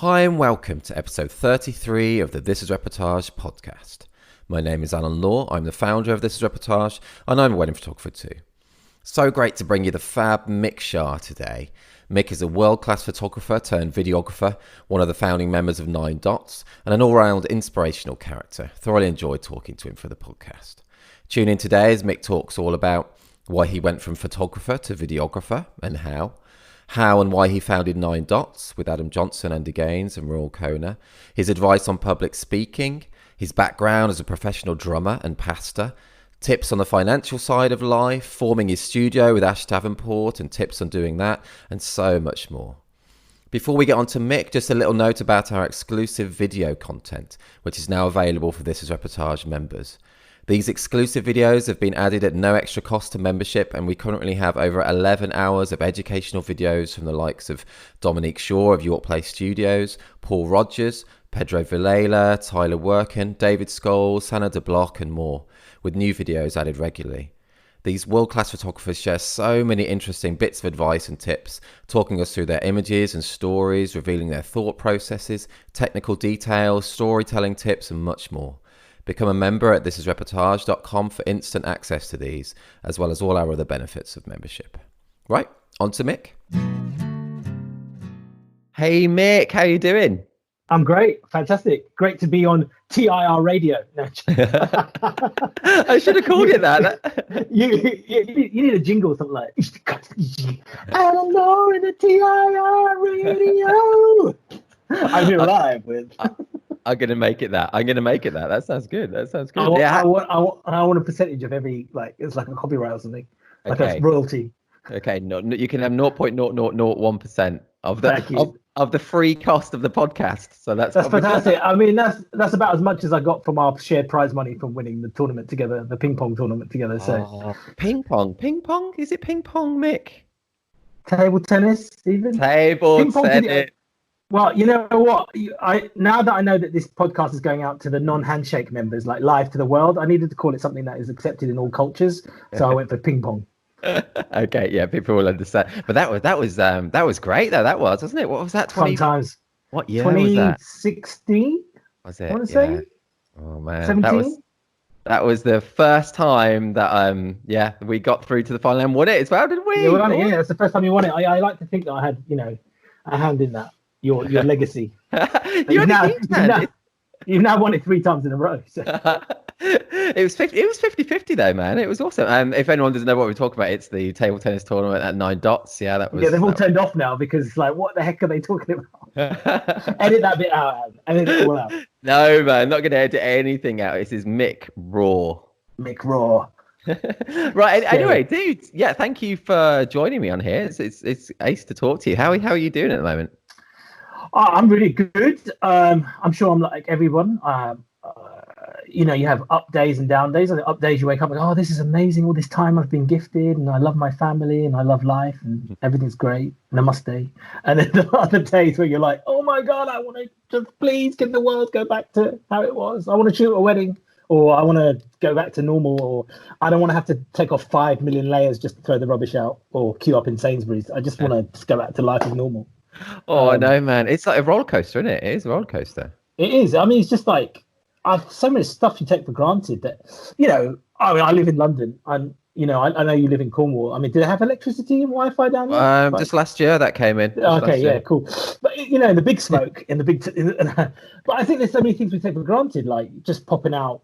Hi and welcome to episode 33 of the This is Reportage podcast. My name is Alan Law, I'm the founder of This is Reportage and I'm a wedding photographer too. So great to bring you the fab Mick Shah today. Mick is a world-class photographer turned videographer, one of the founding members of Nine Dots and an all-round inspirational character. Thoroughly enjoyed talking to him for the podcast. Tune in today as Mick talks all about why he went from photographer to videographer and how and why he founded Nine Dots with Adam Johnson, Andy Gaines and Rahul Khona, his advice on public speaking, his background as a professional drummer and pastor, tips on the financial side of life, forming his studio with Ash Davenport and tips on doing that, and so much more. Before we get on to Mick, just a little note about our exclusive video content, which is now available for This is Reportage members. These exclusive videos have been added at no extra cost to membership, and we currently have over 11 hours of educational videos from the likes of Dominique Shaw of York Place Studios, Paul Rogers, Pedro Villela, Tyler Workin, David Scholes, Sanna de Block and more, with new videos added regularly. These world-class photographers share so many interesting bits of advice and tips, talking us through their images and stories, revealing their thought processes, technical details, storytelling tips and much more. Become a member at thisisreportage.com for instant access to these, as well as all our other benefits of membership. Right, on to Mick. Hey Mick, how you doing? I'm great, fantastic. Great to be on TIR radio. No. I should have called it that. You need a jingle or something like that. I don't know in the TIR radio. I do live with. I'm gonna make it that. That sounds good. I want a percentage of every, like, it's like a copyright or something, like a royalty. Okay, no, you can have 0.0001% of the free cost of the podcast. So that's fantastic. I mean, that's about as much as I got from our shared prize money from winning the tournament together, the ping pong tournament together. So ping pong. Is it ping pong, Mick? Table tennis, even table tennis. Well, you know what? Now that I know that this podcast is going out to the non-handshake members, like live to the world, I needed to call it something that is accepted in all cultures. So I went for ping pong. Okay, yeah, people will understand. But that was great though. That was, wasn't it? What was that? Fun times. What year was that? 2016. Was it? I want to say. Oh man, 17? That was the first time that we got through to the final and won it as well, didn't we? Yeah, we won it. Yeah, it's the first time you won it. I like to think that I had, a hand in that. Your legacy. You've now won it 3 times in a row. So. It was 50-50 though, man. It was awesome. If anyone doesn't know what we're talking about, it's the table tennis tournament at Nine Dots. Yeah, that was. Yeah, they've all turned off now because it's like, what the heck are they talking about? Edit that bit out. Edit it all out. No, man, not going to edit anything out. This is Mick Raw. Right. Anyway, dude. Yeah, thank you for joining me on here. It's ace to talk to you. How are you doing at the moment? I'm really good. I'm sure I'm like everyone. You have up days and down days. On the up days, you wake up and oh, this is amazing. All this time I've been gifted, and I love my family, and I love life, and everything's great. Namaste. And then the other days where you're like, oh my God, I want to just please can the world go back to how it was. I want to shoot a wedding, or I want to go back to normal, or I don't want to have to take off 5 million layers just to throw the rubbish out or queue up in Sainsbury's. I just want to just go back to life as normal. Oh, I know, man. It's like a roller coaster, isn't it? It is a roller coaster. It is. I mean, it's just like I've so much stuff you take for granted that, I live in London and, I know you live in Cornwall. I mean, do they have electricity and Wi-Fi down there? Just last year that came in. Okay, yeah, cool. But, the big smoke and the big... but I think there's so many things we take for granted, like just popping out,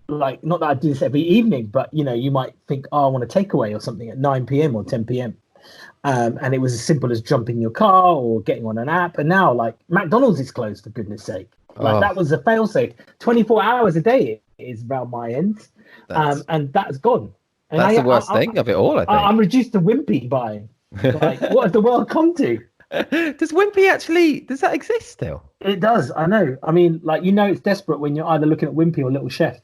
like, not that I do this every evening, but, you might think, oh, I want a takeaway or something at 9 p.m. or 10 p.m. And it was as simple as jumping in your car or getting on an app. And now, like, McDonald's is closed, for goodness sake. Like, that was a fail-safe. 24 hours a day is around my end. And that's gone. And that's the worst thing of it all, I think. I'm reduced to Wimpy buying. Like, what has the world come to? Does Wimpy does that exist still? It does, I know. I mean, like, it's desperate when you're either looking at Wimpy or Little Chef.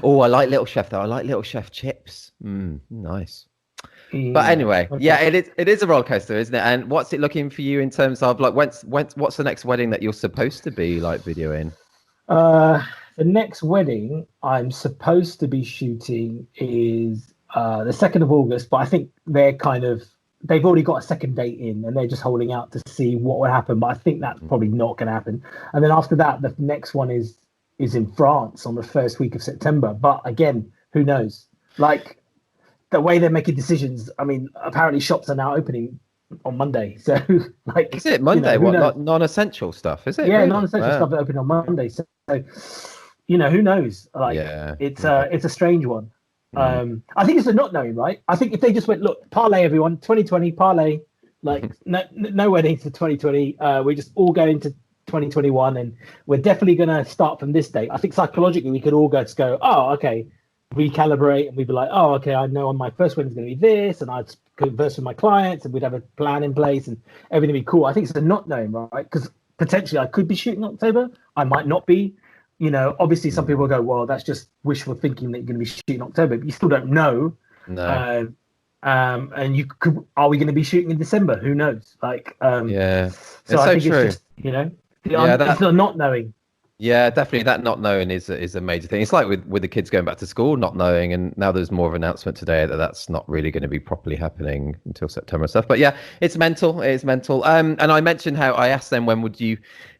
Oh, I like Little Chef, though. I like Little Chef chips. Nice. Yeah. But anyway, okay. Yeah, it is a roller coaster, isn't it? And what's it looking for you in terms of like what's the next wedding that you're supposed to be like videoing? The next wedding I'm supposed to be shooting is the 2nd of August, but I think they're kind of they've already got a second date in, and they're just holding out to see what would happen. But I think that's probably not going to happen. And then after that, the next one is in France on the first week of September. But again, who knows? Like the way they're making decisions. I mean, apparently shops are now opening on Monday. So like, is it Monday? What, non-essential stuff? Is it? Yeah, really? non-essential stuff that open on Monday. So who knows? Like, it's a strange one. I think it's a not knowing, right? I think if they just went, look, parlay everyone, 2020 parlay, like no weddings for 2020. We're just all going to 2021, and we're definitely going to start from this date. I think psychologically we could all go, oh, okay, recalibrate, and we'd be like, oh, okay, I know on my first wedding is going to be this, and I'd converse with my clients, and we'd have a plan in place, and everything would be cool. I think it's a not knowing, right? Because potentially I could be shooting October, I might not be. Obviously some people go, well, that's just wishful thinking that you're going to be shooting October, but you still don't know. No. And you could, are we going to be shooting in December? Who knows? Like, yeah. So I think it's just, it's the not knowing. Yeah, definitely. That not knowing is a major thing. It's like with the kids going back to school, not knowing, and now there's more of an announcement today that that's not really going to be properly happening until September and stuff. But yeah, it's mental. It's mental. And I mentioned how I asked them, when would you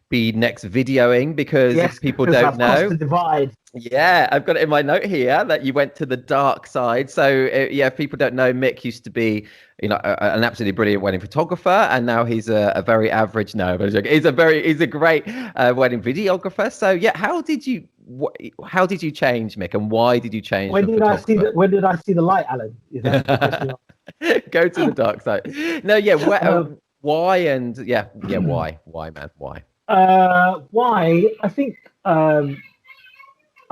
be next videoing, because if people don't know, the divide. Yeah, I've got it in my note here that you went to the dark side. So if people don't know, Mick used to be, an absolutely brilliant wedding photographer, and now he's a very average. No, but he's a great wedding videographer. So yeah, how did you change, Mick, and why did you change? When did I see the light, Alan? Is that the question? Go to the dark side. No, yeah. Why and why, man? Why? Why? I think I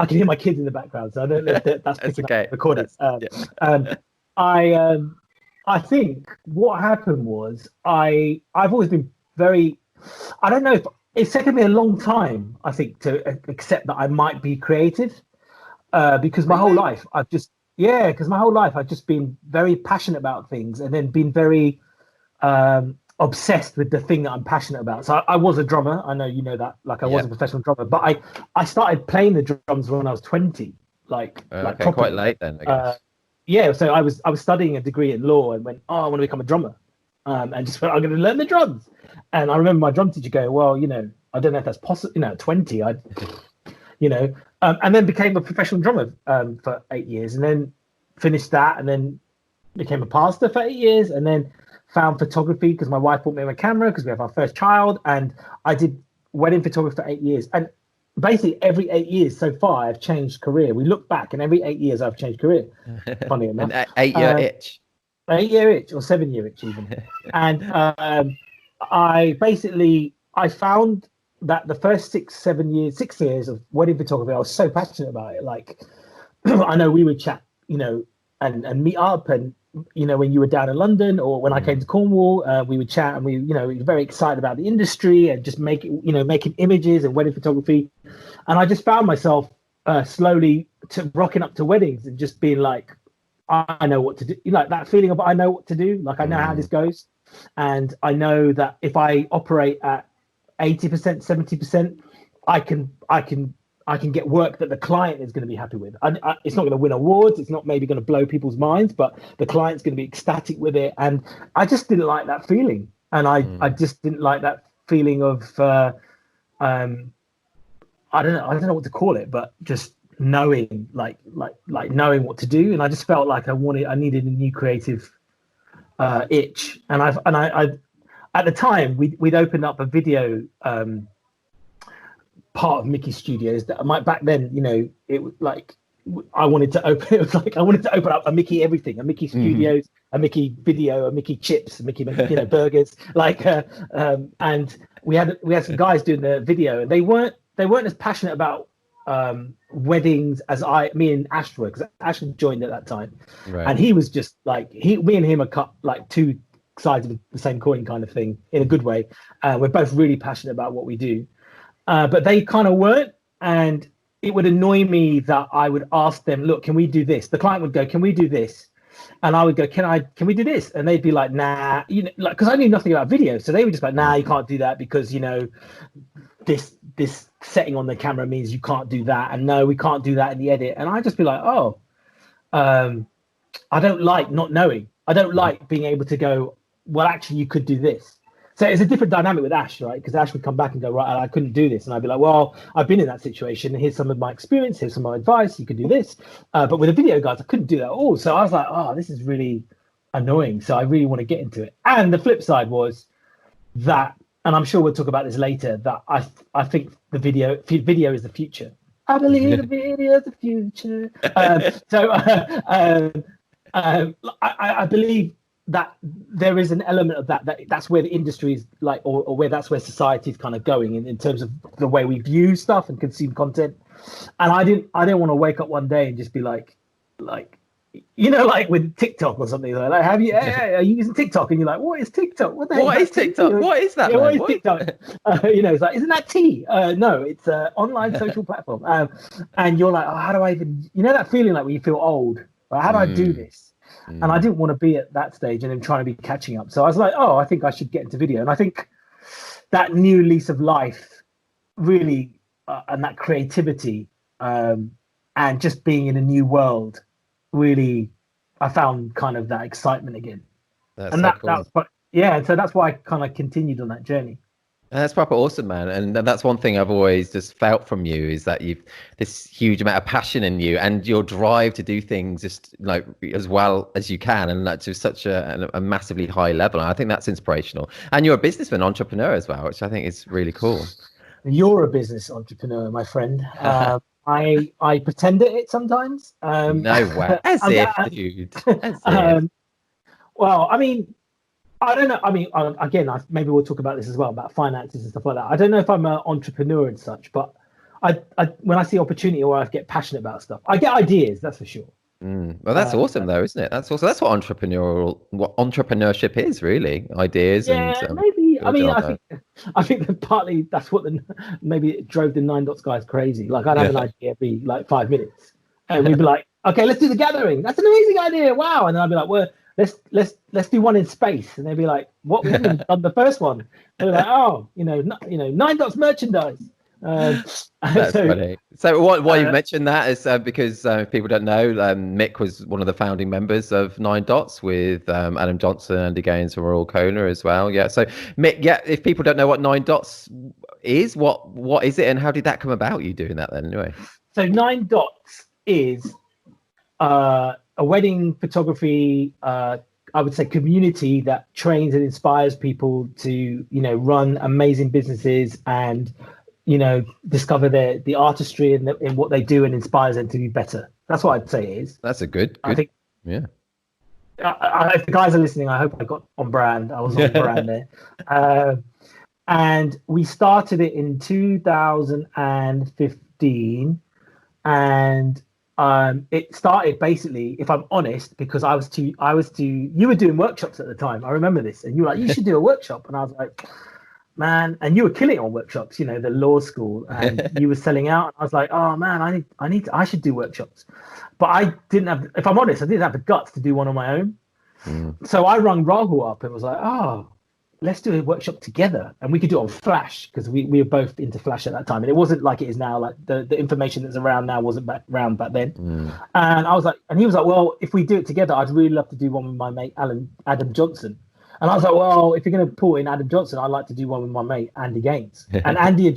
can hear my kids in the background, so I don't know if that's picking okay. up recording. I think what happened was I've always been very. I don't know if it's taken me a long time, I think, to accept that I might be creative, because my whole life I've just been very passionate about things, and then been very obsessed with the thing that I'm passionate about. So I was a drummer. I know you know that. Like I was a professional drummer, but I started playing the drums when I was 20. Like quite late then, I guess. So I was studying a degree in law and went, I want to become a drummer, and just went, I'm going to learn the drums. And I remember my drum teacher going, well, I don't know if that's possible. At 20, and then became a professional drummer for 8 years, and then finished that, and then became a pastor for 8 years, and then found photography because my wife bought me a camera because we have our first child, and I did wedding photography for 8 years. And basically every 8 years so far I've changed career. We look back and every 8 years I've changed career. Funny enough. An 8-year itch. 8-year itch, or 7-year itch even. And I found that the first 6 years of wedding photography, I was so passionate about it. Like I know we would chat, and meet up, and when you were down in London or when I came to Cornwall, we would chat, and we were very excited about the industry and just making images and wedding photography. And I just found myself slowly rocking up to weddings and just being like, I know what to do. Like that feeling of I know what to do. Like I know how this goes. And I know that if I operate at 80%, 70%, I can get work that the client is going to be happy with. It's not going to win awards. It's not maybe going to blow people's minds, but the client's going to be ecstatic with it. And I just didn't like that feeling. And I just didn't like that feeling of, I don't know what to call it, but just knowing, like knowing what to do. And I just felt like I needed a new creative itch. And I at the time we'd opened up a video, part of Mickey Studios that back then, it was like I wanted to open up a Mickey everything, a Mickey Studios, a Mickey Video, a Mickey Chips, a Mickey burgers, and we had some guys doing the video, and they weren't as passionate about weddings as me and Ash were, because Ash had joined at that time, right. And he was just like me and him are cut like two sides of the same coin kind of thing in a good way. We're both really passionate about what we do. But they kind of weren't, and it would annoy me that I would ask them, look, can we do this? The client would go, can we do this? And I would go, can we do this? And they'd be like, nah, because I knew nothing about video. So they would just be like, nah, you can't do that because, this setting on the camera means you can't do that. And no, we can't do that in the edit. And I'd just be like, I don't like not knowing. I don't like being able to go, well, actually, you could do this. So it's a different dynamic with Ash, right? Because Ash would come back and go, right, I couldn't do this. And I'd be like, well, I've been in that situation. Here's some of my experience. Here's some of my advice. You could do this. But with the video guys, I couldn't do that at all. So I was like, oh, this is really annoying. So I really want to get into it. And the flip side was that, and I'm sure we'll talk about this later, that I think the video is the future. I believe the video is the future. I believe that there is an element of that's where the industry is like, or where that's where society is kind of going in terms of the way we view stuff and consume content. And I didn't want to wake up one day and just be like, you know, like with TikTok or something like, are you using TikTok? And you're like, what is TikTok? What is TikTok? What is that? Yeah, what is TikTok? You know, it's like, isn't that tea? No, it's an online social platform. And you're like, oh, how do I even, you know, that feeling like when you feel old, like, how do I do this? And I didn't want to be at that stage and then trying to be catching up. So I was like, oh, I think I should get into video. And I think that new lease of life really, and that creativity and just being in a new world, really, I found kind of that excitement again. That's cool. So that's why I kind of continued on that journey. That's proper awesome, man. And that's one thing I've always just felt from you, is that you've this huge amount of passion in you and your drive to do things just like as well as you can, and that to such a massively high level. And I think that's inspirational. And you're a businessman, entrepreneur as well, which I think is really cool. You're a business entrepreneur, my friend. I pretend it sometimes. No way. As if, dude. As if. Well, I mean, I don't know. I mean, again, maybe we'll talk about this as well, about finances and stuff like that. I don't know if I'm an entrepreneur and such, but I when I see opportunity or I get passionate about stuff, I get ideas. That's for sure. Well, that's awesome, though, isn't it? That's also what entrepreneurship is, really. Ideas. Yeah, and maybe. I mean, I think that partly that's what maybe it drove the 9 Dots guys crazy. Like, I'd have an idea every like 5 minutes, and we'd be like, okay, let's do the gathering. That's an amazing idea. Wow. And then I'd be like, well, let's do one in space. And they'd be like, what? We haven't done the first one. They'd be like, oh, 9 Dots merchandise. That's funny. So why you mentioned that is because if people don't know, Mick was one of the founding members of 9 Dots with Adam Johnson and Andy Gaines from Royal Khona as well. Yeah. So Mick, if people don't know what 9 Dots is, what is it, and how did that come about? You doing that then, anyway? So 9 Dots is a wedding photography, I would say, community that trains and inspires people to, run amazing businesses and, discover the artistry in what they do, and inspires them to be better. That's what I'd say it is. That's a good. I think, yeah. If the guys are listening, I hope I got on brand. I was on brand there. And we started it in 2015, and it started basically, if I'm honest, because you were doing workshops at the time. I remember this, and you were like, you should do a workshop. And I was like, man, and you were killing it on workshops, the law school, and you were selling out. And I was like, oh man, I should do workshops. But I didn't have, if I'm honest, I didn't have the guts to do one on my own. So I rung Rahul up and was like, oh, let's do a workshop together, and we could do it on Flash, because we were both into Flash at that time, and it wasn't like it is now. Like the information that's around now wasn't around back then. And I was like, and he was like, well, if we do it together, I'd really love to do one with my mate Adam Johnson. And I was like, well, if you're going to pull in Adam Johnson, I'd like to do one with my mate Andy Gaines. And Andy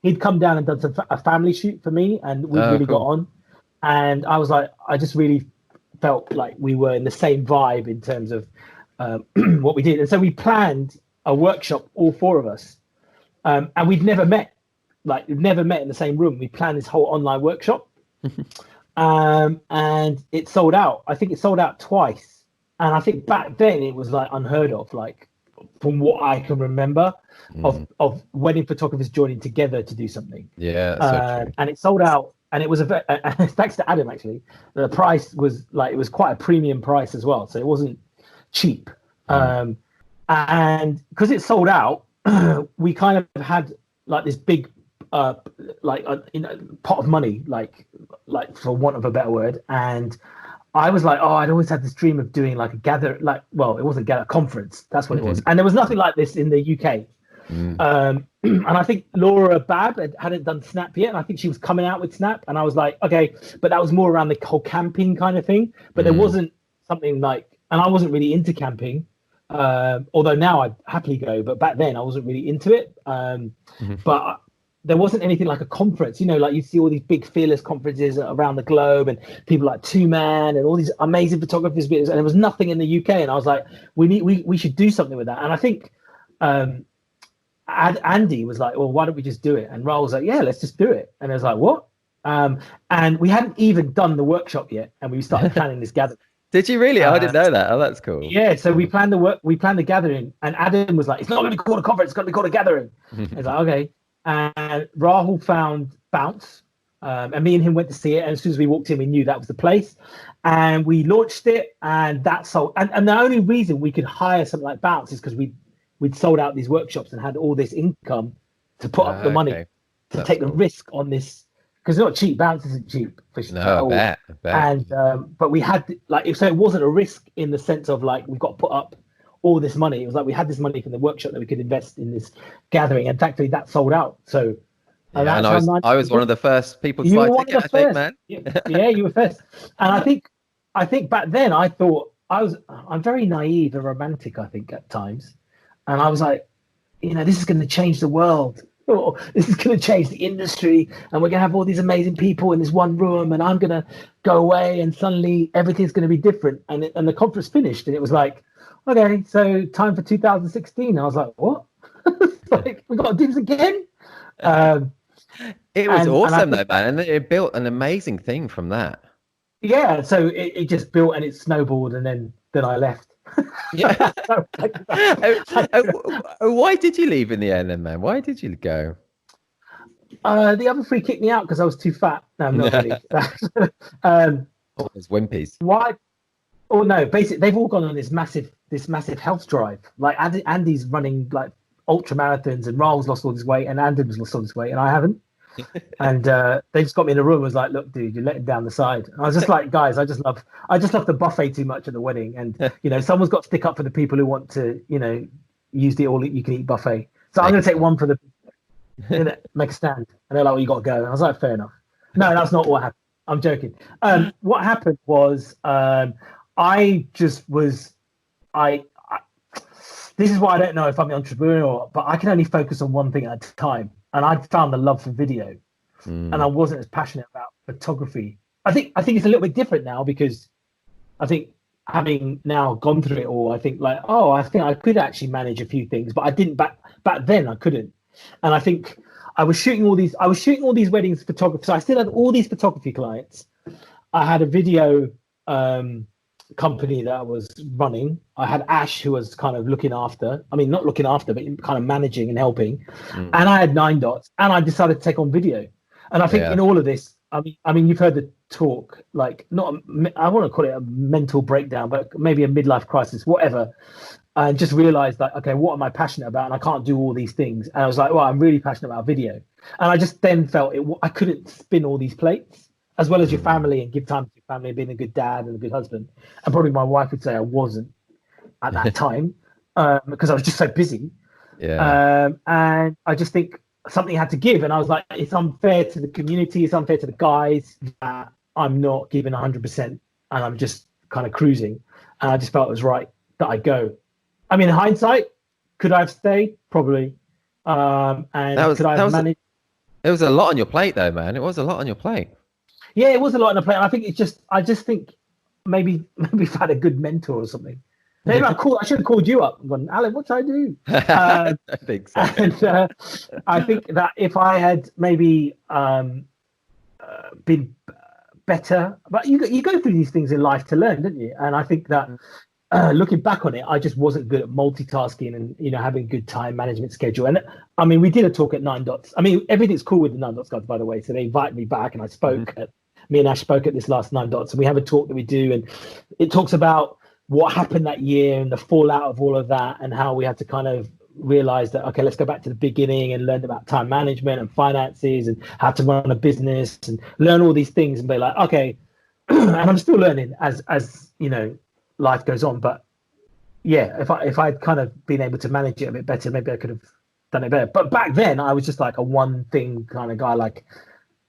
he'd come down and done a family shoot for me, and we really got on. And I was like, I just really felt like we were in the same vibe in terms of what we did. And so we planned a workshop, all four of us, and we'd never met in the same room. We planned this whole online workshop, and it sold out. I think it sold out twice, and I think back then it was like unheard of, like from what I can remember, of wedding photographers joining together to do something. Yeah, so true. And it sold out. And it was thanks to Adam, actually. The price was it was quite a premium price as well, so it wasn't cheap. And because it sold out, we kind of had like this big pot of money, like for want of a better word. And I was like, I'd always had this dream of doing like it wasn't a conference. That's what it was. And there was nothing like this in the UK. And I think Laura Babb hadn't done Snap yet, and I think she was coming out with Snap, and I was like, okay, but that was more around the whole camping kind of thing. But there wasn't something like, and I wasn't really into camping, Although now I'd happily go, but back then I wasn't really into it. But there wasn't anything like a conference, like you see all these big fearless conferences around the globe and people like Two Man and all these amazing photographers, and there was nothing in the UK. And I was like, we should do something with that. And I think Andy was like, well, why don't we just do it? And Rahul was like, yeah, let's just do it. And I was like, what? And we hadn't even done the workshop yet, and we started planning this gathering. Did you really? I didn't know that. Oh, that's cool. Yeah, so we planned the gathering, and Adam was like, it's not going to be called a conference, it's going to be called a gathering. I was like, okay. And Rahul found Bounce, and me and him went to see it. And as soon as we walked in, we knew that was the place. And we launched it, and that sold. And the only reason we could hire something like Bounce is because we'd sold out these workshops and had all this income to put up the money to take the risk on this. Because it's not cheap. Bounce isn't cheap. No, I bet. And but we had so it wasn't a risk in the sense of like we've got to put up all this money. It was like we had this money from the workshop that we could invest in this gathering, and thankfully that sold out. So and I was one of the first people to buy tickets, I think, man. Yeah, you were first. And I think back then I thought I'm very naive and romantic, I think, at times. And I was like, this is going to change the world. Or this is going to change the industry, and we're going to have all these amazing people in this one room, and I'm going to go away, and suddenly everything's going to be different. And the conference finished, and it was like, okay, so time for 2016. I was like, what? Like, we got to do this again? It was awesome, though, man. And it built an amazing thing from that. Yeah, so it just built, and it snowballed, and then I left. Yeah. Why did you leave in the end, then, man? Why did you go? The other three kicked me out because I was too fat. No, I'm not really. Those wimpies. Why? Oh no, basically they've all gone on this massive health drive. Like Andy's running like ultra marathons, and Rahul's lost all this weight, and Andrew's lost all this weight, and I haven't. And they just got me in a room and was like, look, dude, you're letting down the side. And I was just like, guys, I just love the buffet too much at the wedding. And someone's got to stick up for the people who want to, use the all you can eat buffet. So I'm going to take one for the make a stand. And they're like, well, you got to go. And I was like, fair enough. No, that's not what happened. I'm joking. What happened was I just was this is why I don't know if I'm an entrepreneur, but I can only focus on one thing at a time. And I found the love for video, and I wasn't as passionate about photography. I think it's a little bit different now, because I think having now gone through it all, I think I think I could actually manage a few things, but I didn't back then. I couldn't. And I think I was shooting all these weddings photographers. So I still had all these photography clients. I had a video company that I was running. I had Ash, who was kind of not looking after, but kind of managing and helping. And I had 9 Dots, and I decided to take on video. And I think in all of this, I mean, you've heard the talk, like I want to call it a mental breakdown, but maybe a midlife crisis, whatever. And just realized that, okay, what am I passionate about? And I can't do all these things. And I was like, well, I'm really passionate about video. And I just then felt I couldn't spin all these plates, as well as your family, and give time to your family, and being a good dad and a good husband. And probably my wife would say I wasn't at that time, because I was just so busy. Yeah. And I just think something had to give. And I was like, it's unfair to the community. It's unfair to the guys that I'm not giving 100%, and I'm just kind of cruising. And I just felt it was right that I go. I mean, in hindsight, could I have stayed? Probably. And could I have managed? It was a lot on your plate, though, man. It was a lot on your plate. Yeah, it was a lot on the plate. I think I just think maybe if I had a good mentor or something. Maybe I should have called you up and gone, Alan, what should I do? I think so. And I think that if I had maybe been better, but you go through these things in life to learn, don't you? And I think that looking back on it, I just wasn't good at multitasking and having a good time management schedule. And I mean, we did a talk at 9 Dots. I mean, everything's cool with the 9 Dots guys, by the way. So they invited me back, and I spoke me and Ash spoke at this last 9 Dots, and we have a talk that we do, and it talks about what happened that year and the fallout of all of that, and how we had to kind of realize that, okay, let's go back to the beginning and learn about time management and finances and how to run a business and learn all these things, and be like, okay, and I'm still learning as life goes on. But yeah, if I'd kind of been able to manage it a bit better, maybe I could have done it better. But back then I was just like a one thing kind of guy. Like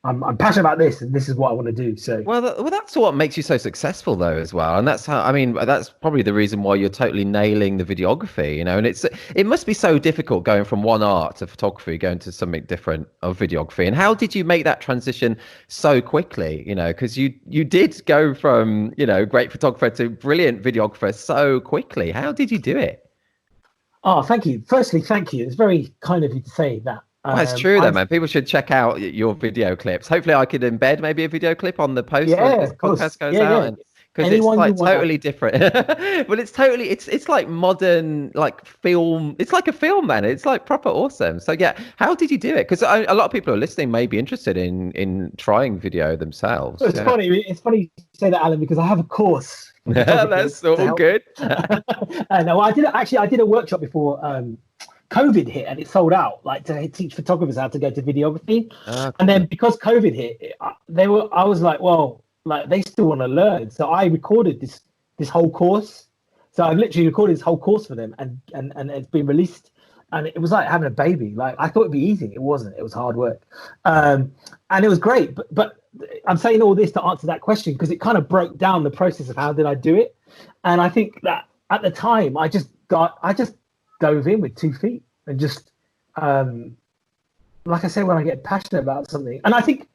I'm passionate about this, and this is what I want to do. So Well, that's what makes you so successful, though, as well. And that's how, I mean, that's probably the reason why you're totally nailing the videography, you know. And it must be so difficult going from one art to photography, going to something different of videography. And how did you make that transition so quickly? You know, because you did go from, you know, great photographer to brilliant videographer so quickly. How did you do it? oh, thank you. Firstly, thank you. It's very kind of you to say that. Well, it's true though, I man. People should check out your video clips. Hopefully, I could embed maybe a video clip on the post when Yeah, this of course. podcast goes Yeah, out, yeah. and because it's Anyone you like want to, totally different. But it's totally it's like modern like film. It's like a film, man. It's like proper awesome. So yeah, how did you do it? Because a lot of people who are listening may be interested in trying video themselves. it's Yeah, funny. It's funny you say that, Alan, because I have a course for photographers that's to all help. good. No, I did a workshop before COVID hit, and it sold out. Like to teach photographers how to go to videography, Ah, and cool. then because COVID hit, I was like, well, like they still want to learn, so I recorded this whole course. So I've literally recorded this whole course for them, and it's been released. And it was like having a baby. Like I thought it'd be easy. It wasn't. It was hard work, and it was great. But I'm saying all this to answer that question because it kind of broke down the process of how did I do it. And I think that at the time I just dove in with 2 feet and just like I say, when I get passionate about something, and I think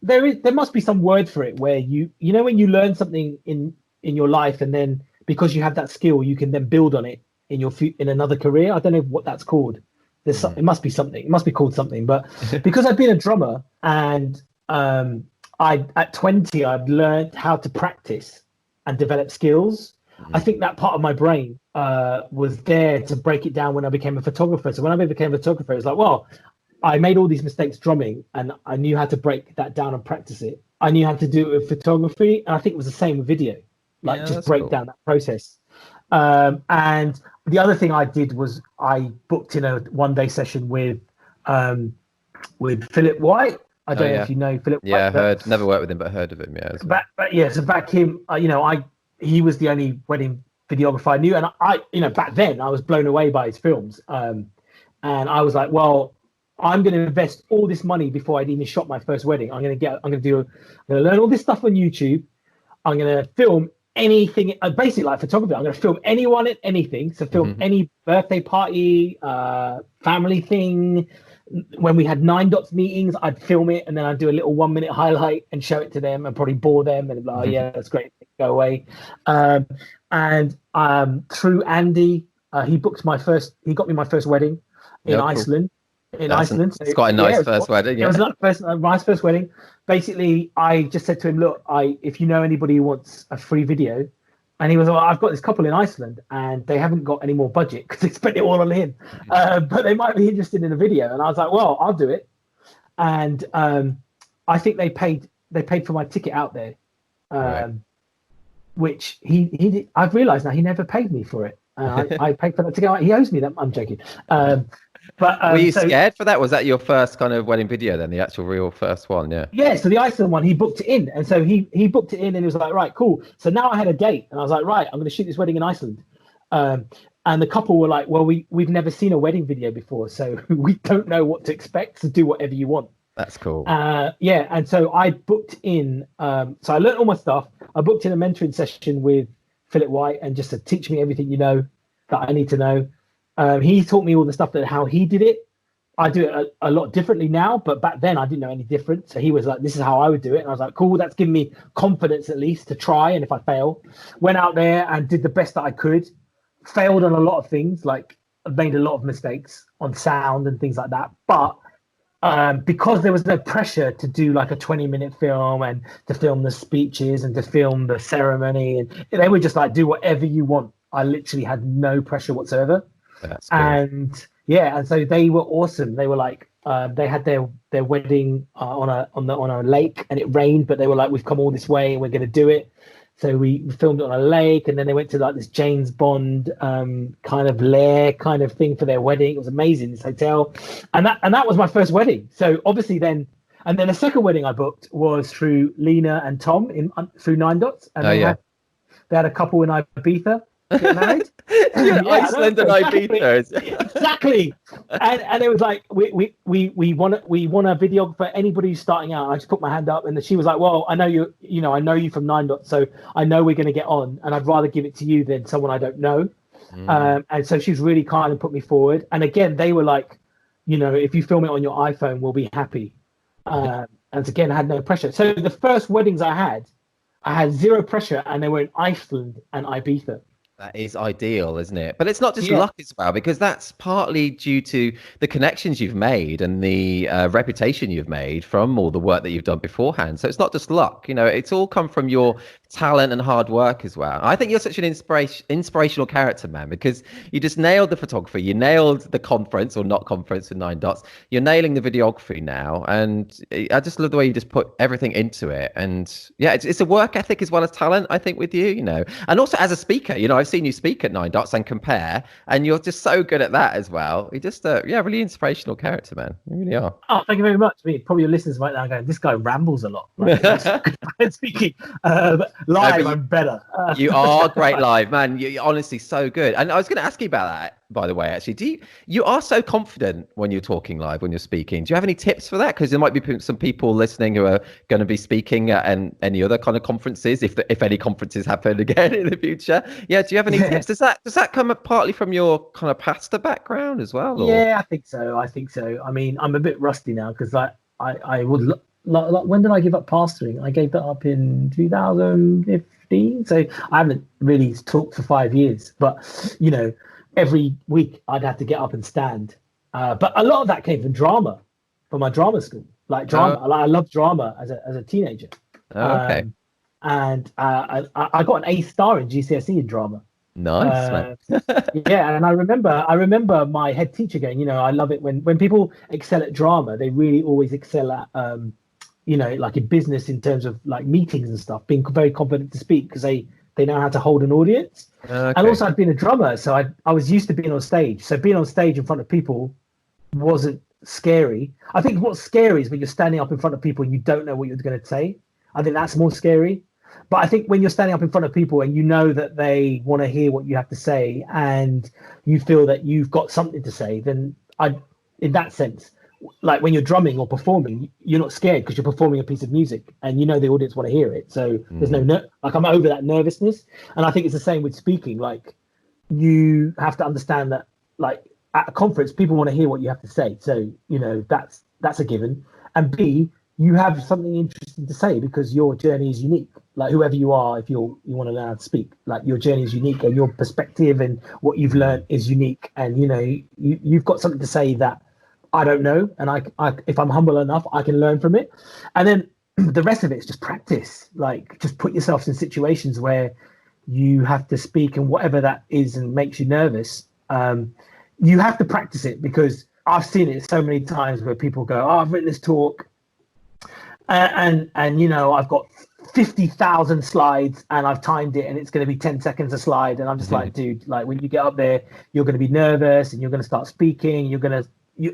there must be some word for it where you know when you learn something in your life, and then because you have that skill you can then build on it in another career. I don't know what that's called. It must be something. It must be called something. But because I've been a drummer, and I at 20 I'd learned how to practice and develop skills. I think that part of my brain was there to break it down when I became a photographer. So when I became a photographer, it's like, well, I made all these mistakes drumming, and I knew how to break that down and practice it. I knew how to do it with photography, and I think it was the same with video, like Yeah, just that's break cool. down that process. And the other thing I did was I booked in a 1 day session with Philip White. I Oh don't know yeah, if you know Philip yeah. White, but Never worked with him, but heard of him. Yeah, as well. but yeah, so back him, he was the only wedding videographer I knew, and back then I was blown away by his films, and I was like, well, I'm going to invest all this money before I'd even shot my first wedding. I'm going to learn all this stuff on YouTube. I'm going to film anything, basically like photography. I'm going to film anyone at anything. So film any birthday party, family thing. When we had 9 dots meetings, I'd film it, and then I'd do a little 1 minute highlight and show it to them, and probably bore them, and be like, oh yeah, that's great, go away. And through Andy, he got me my first wedding in Yeah, cool. Iceland. Iceland, so, It's quite a yeah, nice first wedding. it was Yeah. not my first wedding. Basically, I just said to him, look, if you know anybody who wants a free video. And he was like, I've got this couple in Iceland, and they haven't got any more budget because they spent it all on him. But they might be interested in a video. And I was like, well, I'll do it. And I think they paid for my ticket out there, Right. which he did. I've realised now he never paid me for it. I paid for that ticket. He owes me that. I'm joking. Were you scared for that? Was that your first kind of wedding video then, the actual real first one? Yeah. Yeah, so the Iceland one, he booked it in. And so he booked it in, and he was like, right, cool. So now I had a date, and I was like, right, I'm going to shoot this wedding in Iceland. And the couple were like, well, we've never seen a wedding video before, so we don't know what to expect, so do whatever you want. That's cool. Yeah, and so I booked in, so I learned all my stuff. I booked in a mentoring session with Philip White, and just to teach me everything that I need to know. He taught me all the stuff how he did it. I do it a lot differently now, but back then I didn't know any different. So he was like, this is how I would do it. And I was like, cool, that's given me confidence at least to try. And if I fail, went out there and did the best that I could. Failed on a lot of things, like I've made a lot of mistakes on sound and things like that. But because there was no pressure to do like a 20-minute film, and to film the speeches and to film the ceremony, and they were just like, do whatever you want. I literally had no pressure whatsoever. That's cool. And yeah, and so they were awesome. They were like, they had their wedding on a lake, and it rained, but they were like, we've come all this way and we're going to do it. So we filmed it on a lake, and then they went to like this James Bond kind of lair kind of thing for their wedding. It was amazing, this hotel, and that was my first wedding. So obviously then the second wedding I booked was through Lena and Tom through 9 Dots, and they had a couple in Ibiza. get married. Yeah, Iceland and Ibiza. Exactly. And it was like we want a videographer. Anybody who's starting out. I just put my hand up, and she was like, "Well, I know you. I know you from Nine Dots, so I know we're going to get on, and I'd rather give it to you than someone I don't know." And so she's really kind and put me forward. And again, they were like, if you film it on your iPhone, we'll be happy. And again, I had no pressure. So the first weddings I had zero pressure, and they were in Iceland and Ibiza. That is ideal, isn't it? But it's not just luck as well, because that's partly due to the connections you've made and the reputation you've made from all the work that you've done beforehand. So it's not just luck, it's all come from your talent and hard work as well. I think you're such an inspirational character, man, because you just nailed the photography, you nailed the conference or not conference with Nine Dots, you're nailing the videography now, and I just love the way you just put everything into it. And yeah, it's a work ethic as well as talent, I think, with you, and also as a speaker. I've seen you speak at Nine Dots and compare, and you're just so good at that as well. You're just really inspirational character, man. You really are. Oh, thank you very much. Probably your listeners right now going, this guy rambles a lot. Speaking live, I'm better. You are great live, man. You're honestly so good. And I was going to ask you about that, by the way. Actually, you are so confident when you're talking live, when you're speaking. Do you have any tips for that? Because there might be some people listening who are going to be speaking at any other kind of conferences, if any conferences happen again in the future. Yeah, do you have any tips? Does that come partly from your kind of pastor background as well? Or? Yeah, I think so. I mean, I'm a bit rusty now because I would when did I give up pastoring? I gave that up in 2015. So I haven't really talked for 5 years. But every week I'd have to get up and stand. But a lot of that came from drama, from my drama school. Like drama, I loved drama as a teenager. Okay. And I got an A star in GCSE in drama. Nice, man. Yeah, and I remember my head teacher going, I love it when people excel at drama. They really always excel at like in business in terms of like meetings and stuff, being very confident to speak because they know how to hold an audience. Okay. And also I'd been a drummer, so I was used to being on stage. So being on stage in front of people wasn't scary. I think what's scary is when you're standing up in front of people and you don't know what you're going to say. I think that's more scary. But I think when you're standing up in front of people and you know that they want to hear what you have to say and you feel that you've got something to say, then in that sense, like when you're drumming or performing, you're not scared because you're performing a piece of music and the audience want to hear it. So there's no I'm over that nervousness. And I think it's the same with speaking. Like you have to understand that like at a conference, people want to hear what you have to say. So, that's a given. And B, you have something interesting to say because your journey is unique. Like whoever you are, if you want to learn how to speak, like your journey is unique and your perspective and what you've learned is unique. And, you've got something to say that I don't know. And I if I'm humble enough, I can learn from it. And then the rest of it is just practice. Like just put yourself in situations where you have to speak and whatever that is and makes you nervous. You have to practice it because I've seen it so many times where people go, oh, I've written this talk and I've got 50,000 slides and I've timed it and it's going to be 10 seconds a slide. And I'm just like, dude, like when you get up there, you're going to be nervous and you're going to start speaking.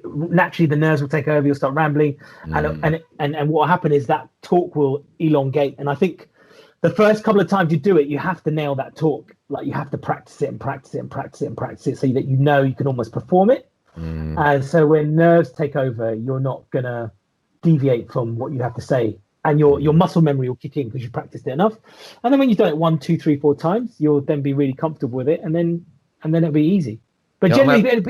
Naturally the nerves will take over. You'll start rambling and what will happen is that talk will elongate. And I think the first couple of times you do it, you have to nail that talk. Like you have to practice it and practice it and practice it and practice it so that you can almost perform it. And so when nerves take over, you're not going to deviate from what you have to say. And your muscle memory will kick in because you practiced it enough. And then when you've done it 1, 2, 3, 4 times, you'll then be really comfortable with it. And then it'll be easy. But generally,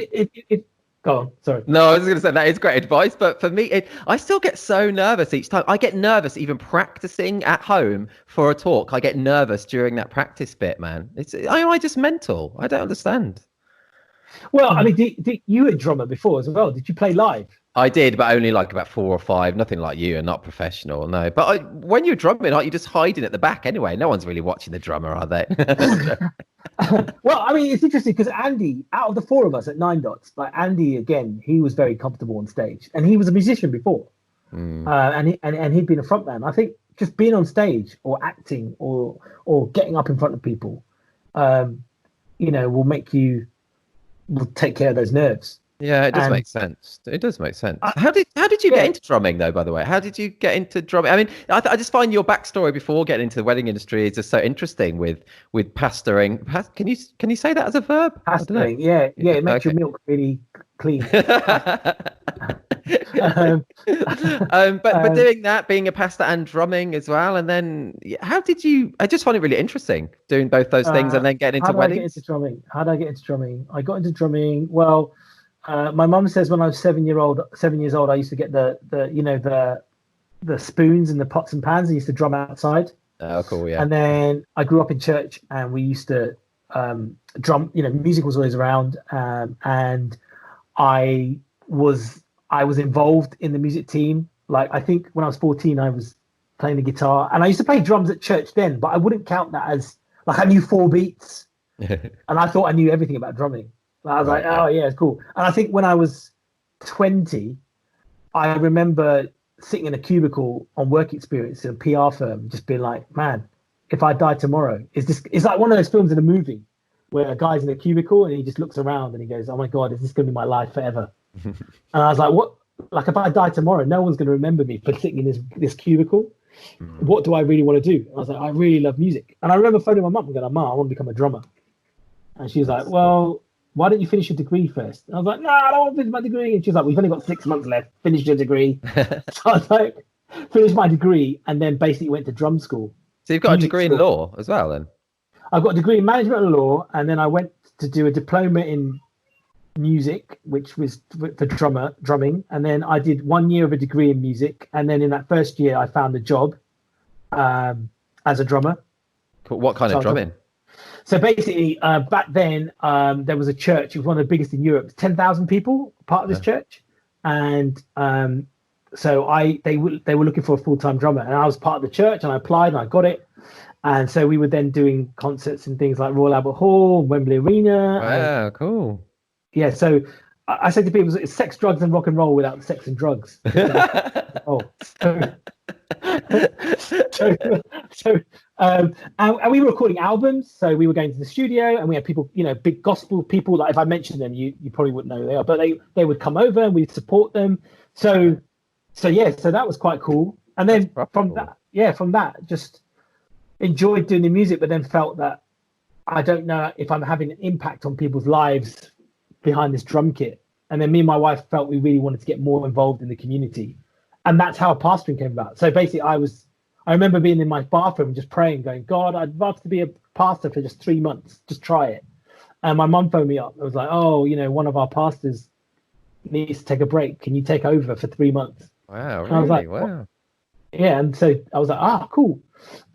go on, sorry. No, I was going to say that is great advice, but for me, I still get so nervous each time. I get nervous even practicing at home for a talk. I get nervous during that practice bit, man. Am I just mental? I don't understand. Well, I mean, you were a drummer before as well. Did you play live? I did, but only like about 4 or 5. Nothing like you, and not professional, no. But when you're drumming, aren't you just hiding at the back anyway? No one's really watching the drummer, are they? Well, I mean, it's interesting because Andy, out of the 4 of us at Nine Dots, like Andy, again, he was very comfortable on stage, and he was a musician before, and he'd been a frontman. I think just being on stage or acting or getting up in front of people, will take care of those nerves. Yeah, it does And make sense. It does make sense. I, How did you get yeah, into drumming though? By the way, how did you get into drumming? I mean, I just find your backstory before getting into the wedding industry is just so interesting with pastoring. Can you say that as a verb? I don't know. pastoring, yeah, Yeah, it makes your okay. milk really clean. Yeah. um, But um, doing that, being a pastor and drumming as well, and then how did you? I just find it really interesting doing both those things and then getting how into did I get into weddings. drumming? How did I get into drumming? I got into drumming. Well, my mum says when I was 7 years old, I used to get the spoons and the pots and pans. I used to drum outside. Oh, cool, yeah. And then I grew up in church, and we used to drum. Music was always around, and I was involved in the music team. Like I think when I was 14, I was playing the guitar, and I used to play drums at church then, but I wouldn't count that as like I knew four beats, and I thought I knew everything about drumming. I was like, Right, yeah. oh yeah, it's cool. And I think when I was 20, I remember sitting in a cubicle on work experience in a PR firm, just being like, man, if I die tomorrow, it's like one of those films in a movie where a guy's in a cubicle and he just looks around and he goes, oh my God, is this going to be my life forever? And I was like, what? Like, if I die tomorrow, no one's going to remember me for sitting in this cubicle. Mm. What do I really want to do? And I was like, I really love music. And I remember phoning my mum and going, Mum, I want to become a drummer. And she was like, well, why don't you finish your degree first? And I was like, no, I don't want to finish my degree. And she was like, we've only got 6 months left. Finish your degree. So I was like, finished my degree and then basically went to drum school. So you've got a Music degree in school. law as well, then? I've got a degree in management and law, and then I went to do a diploma in music, which was for drumming. And then I did 1 year of a degree in music. And then in that first year, I found a job as a drummer. Cool. What kind of drumming? So basically, back then, there was a church. It was one of the biggest in Europe. 10,000 people part of this church, and so they were looking for a full-time drummer, and I was part of the church, and I applied, and I got it. And so we were then doing concerts in things like Royal Albert Hall, Wembley Arena. Wow, cool. Yeah, so I said to people, it's sex, drugs, and rock and roll without the sex and drugs. Oh, and we were recording albums, so we were going to the studio, and we had people, big gospel people. Like if I mentioned them, you probably wouldn't know who they are, but they would come over and we'd support them. So that was quite cool. And then from that, just enjoyed doing the music, but then felt that I don't know if I'm having an impact on people's lives behind this drum kit. And then me and my wife felt we really wanted to get more involved in the community. And that's how pastoring came about. So basically I remember being in my bathroom just praying, going, God, I'd love to be a pastor for just 3 months. Just try it. And my mum phoned me up. It was like, oh, one of our pastors needs to take a break. Can you take over for 3 months? Wow, really? And I was like, wow. what? Yeah. And so I was like, cool.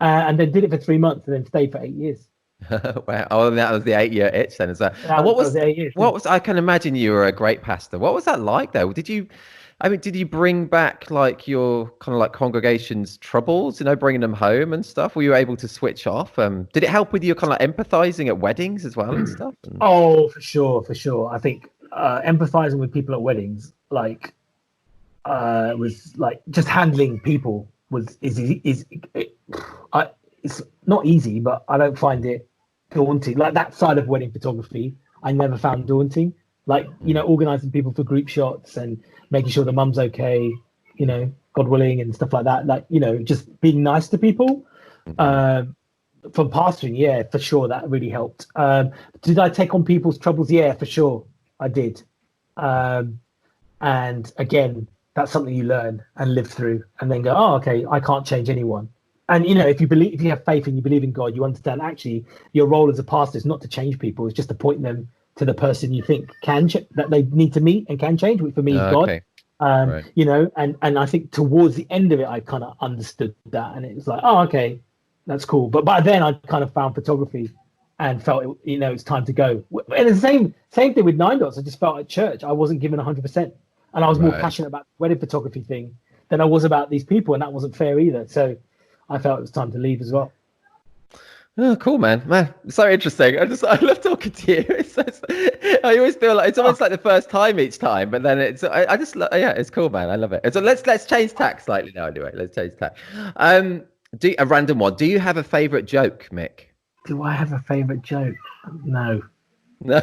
And then did it for 3 months and then stayed for 8 years. Wow. Oh, that was the 8-year itch then. And what was 8 years. what was? I can imagine you were a great pastor. What was that like though? Did you bring back like your kind of like congregation's troubles? Bringing them home and stuff. Were you able to switch off? Did it help with your kind of like empathizing at weddings as well and stuff? Oh, for sure. I think empathizing with people at weddings, like, was like just handling people it's not easy, but I don't find it daunting. Like that side of wedding photography, I never found daunting. Like, organizing people for group shots and making sure the mum's okay, God willing, and stuff like that. Like, just being nice to people. From pastoring, yeah, for sure, that really helped. Did I take on people's troubles? Yeah, for sure, I did. And again, that's something you learn and live through, and then go, oh, okay, I can't change anyone. And if you have faith and you believe in God, you understand actually your role as a pastor is not to change people; it's just to point them to the person you think that they need to meet and can change, which for me is God. Okay. Right. And I think towards the end of it, I kind of understood that, and it was like, oh, okay, that's cool. But by then, I kind of found photography and felt it's time to go. And the same thing with Nine Dots. I just felt at church I wasn't given 100%, and I was more passionate about the wedding photography thing than I was about these people, and that wasn't fair either. So I felt it was time to leave as well. Oh, cool, man. So interesting. I love talking to you. I always feel like it's almost like the first time each time, but then it's cool, man. I love it. So let's change tack slightly now. Anyway, let's change tack. A random one. Do you have a favorite joke, Mick? Do I have a favorite joke? No. No.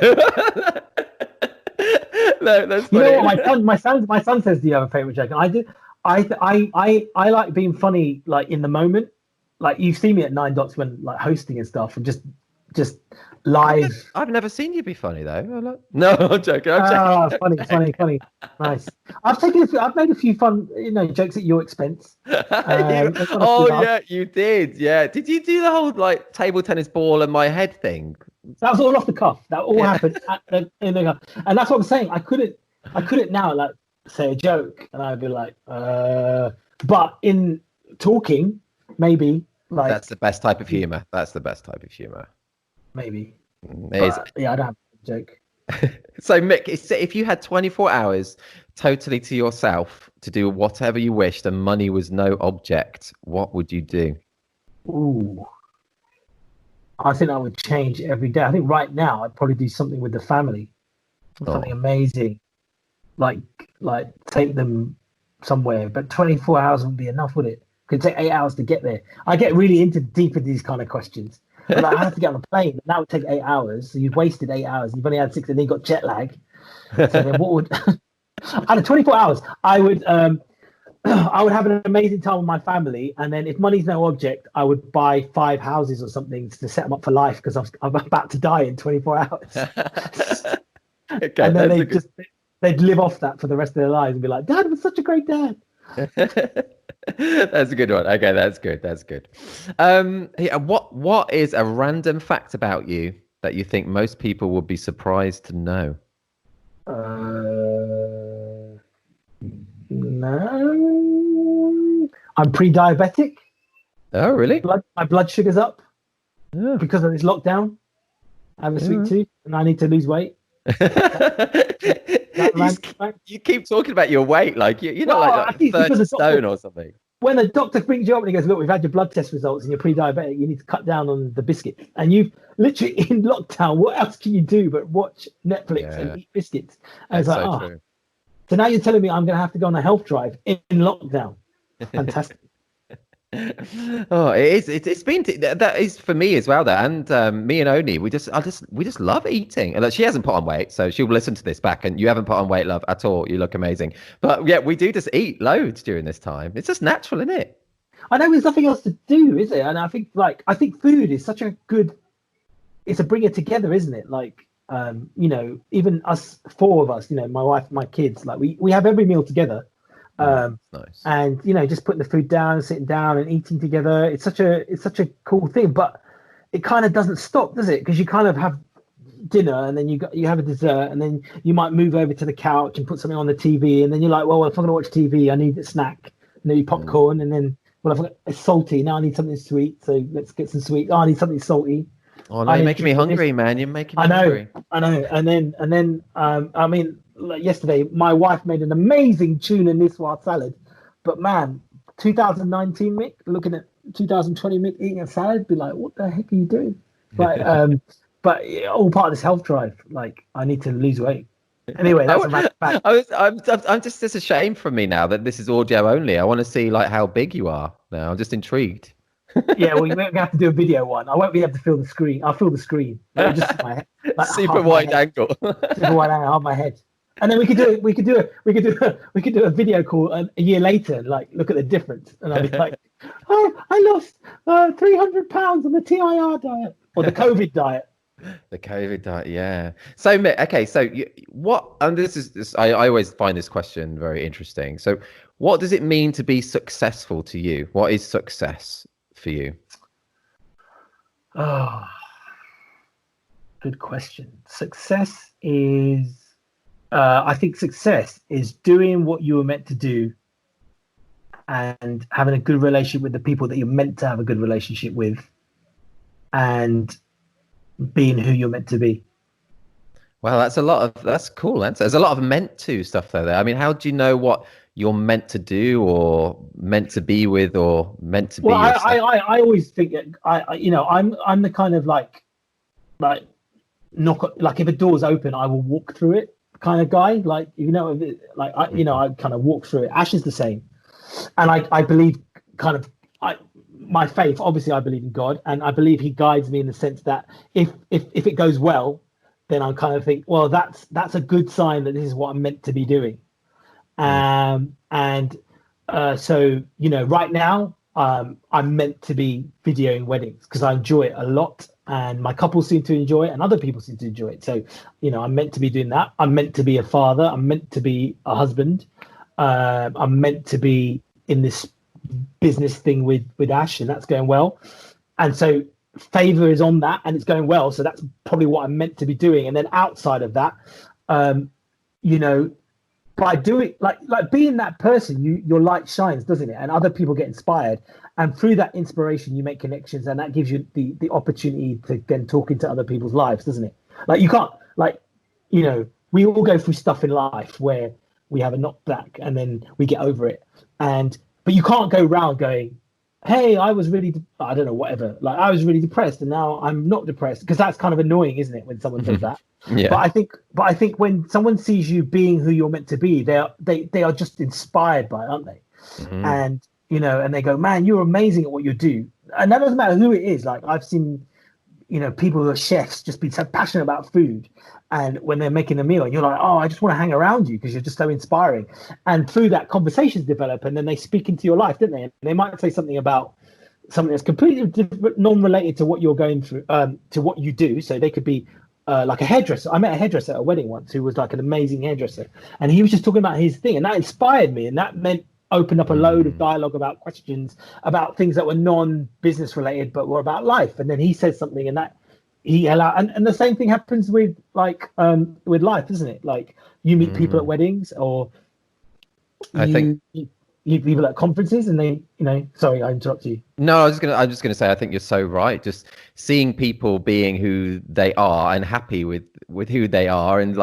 No, that's You know funny. what? My son says, "Do you have a favorite joke?" And I do. I like being funny, like in the moment. Like you see me at Nine Dots when like hosting and stuff, and just live. I've never seen you be funny though. No, I'm joking. I'm joking. Ah, I'm funny, funny, joking. funny. Nice. I've made a few fun, jokes at your expense. It's got a few Oh laughs. yeah, you did. Yeah. Did you do the whole like table tennis ball and my head thing? That was all off the cuff. That all Yeah. happened and that's what I'm saying. I couldn't now like say a joke, and I'd be like, but in talking, maybe like That's the best type of humor. That's the best type of humor. maybe. It is. But yeah, I don't have a joke. So Mick, if you had 24 hours totally to yourself to do whatever you wished and money was no object, what would you do? Ooh, I think I would change every day. I think right now I'd probably do something with the family, something Oh, amazing, like like take them somewhere. But 24 hours wouldn't be enough, would it? Could take 8 hours to get there. I get really deep into these kind of questions. But like, I have to get on a plane, and that would take 8 hours. So you've wasted 8 hours. You've only had six, and then you got jet lag. So then, what would out of 24 hours? I would I would have an amazing time with my family, and then if money's no object, I would buy 5 houses or something to set them up for life because I'm about to die in 24 hours. okay, And then that's a good. they'd live off that for the rest of their lives and be like, "Dad was such a great dad." That's a good one. Okay, that's good. That's good. Yeah, what is a random fact about you that you think most people would be surprised to know? No, I'm pre-diabetic. Oh, really? My blood sugar's up Oh. because of this lockdown. I have a sweet tooth, and I need to lose weight. That you, random s- fact. you keep talking about your weight like you're not Well, I like think it's because 30 the stone doctor, or something. when the doctor brings you up and he goes, "Look, we've had your blood test results and you're pre-diabetic. You need to cut down on the biscuits." And you've literally in lockdown. What else can you do but watch Netflix Yeah, and eat biscuits? And it's that's like, so oh, true. so now you're telling me I'm going to have to go on a health drive in lockdown. Fantastic. Oh, it is. It's been that is for me as well. Though, and me and Oni, we just love eating. And like, she hasn't put on weight, so she'll listen to this back. And you haven't put on weight, love, at all. You look amazing. But yeah, we do just eat loads during this time. It's just natural, isn't it? I know there's nothing else to do, is it? And I think food is such a good. It's a bringer together, isn't it? Like, even us, four of us, my wife, my kids, like we have every meal together. Nice. And just putting the food down, sitting down and eating together, it's such a cool thing. But it kind of doesn't stop, does it? Because you kind of have dinner, and then you have a dessert, and then you might move over to the couch and put something on the TV, and then you're like, well, if I'm gonna watch TV, I need a snack, maybe popcorn, and then it's salty, now I need something sweet, so let's get some sweet. Oh, I need something salty. Oh no, you're making me hungry, man. You're making me I know, hungry. I know. And then I mean, like yesterday, my wife made an amazing tuna niswa salad. But man, 2019 Mick, looking at 2020 Mick eating a salad, be like, what the heck are you doing? Like, but all part of this health drive. Like, I need to lose weight. Anyway, that's a random fact. I'm just it's a shame for me now that this is audio only. I want to see like how big you are now. I'm just intrigued. Yeah, well, you're gonna have to do a video one. I won't be able to fill the screen. I'll fill the screen. It'll just see my head, like Super half my wide head. angle. Super wide angle, half my head. And then we could do a video call a year later, and like look at the difference. And I'll be like, oh, I lost 300 pounds on the TIR diet or the COVID diet. The COVID diet, yeah. So, okay, so what? And I always find this question very interesting. So, what does it mean to be successful to you? What is success for you? Oh, good question. Success is, I think success is doing what you were meant to do and having a good relationship with the people that you're meant to have a good relationship with and being who you're meant to be. Well, that's cool. There's a lot of meant to stuff there. I mean, how do you know what you're meant to do or meant to be with or meant to be Well, yourself? I always think that I'm the kind of like knock, like if a door's open, I will walk through it kind of guy. Like I kind of walk through it. Ash is the same, and I believe kind of my faith. Obviously, I believe in God, and I believe He guides me in the sense that if it goes well, then I kind of think, well, that's a good sign that this is what I'm meant to be doing. And so, right now, I'm meant to be videoing weddings because I enjoy it a lot, and my couple seem to enjoy it, and other people seem to enjoy it. So, I'm meant to be doing that. I'm meant to be a father. I'm meant to be a husband. I'm meant to be in this business thing with Ash, and that's going well. And so favor is on that, and it's going well. So that's probably what I'm meant to be doing. And then outside of that, by doing like being that person, your light shines, doesn't it? And other people get inspired, and through that inspiration you make connections, and that gives you the opportunity to then talk into other people's lives, doesn't it? Like, you can't, we all go through stuff in life where we have a knockback and then we get over it, but you can't go around going, hey, I was really I don't know, whatever, like, I was really depressed and now I'm not depressed, because that's kind of annoying, isn't it, when someone says that? Yeah. But I think when someone sees you being who you're meant to be, they are just inspired by it, aren't they? And and they go, man, you're amazing at what you do. And that doesn't matter who it is. Like, I've seen people who are chefs just be so passionate about food, and when they're making a meal, and you're like, oh, I just want to hang around you because you're just so inspiring. And through that, conversations develop, and then they speak into your life, don't they? And they might say something about something that's completely different, non-related to what you're going through, to what you do. So they could be like a hairdresser. I met a hairdresser at a wedding once who was like an amazing hairdresser, and he was just talking about his thing, and that inspired me, and that meant opened up a load of dialogue about questions about things that were non-business related but were about life. And then he said something, and that he allowed, and the same thing happens with with life, isn't it? Like, you meet people at weddings, or you meet people at conferences, and they sorry, I interrupt you. No, I'm just gonna say, I think you're so right. Just seeing people being who they are and happy with who they are, and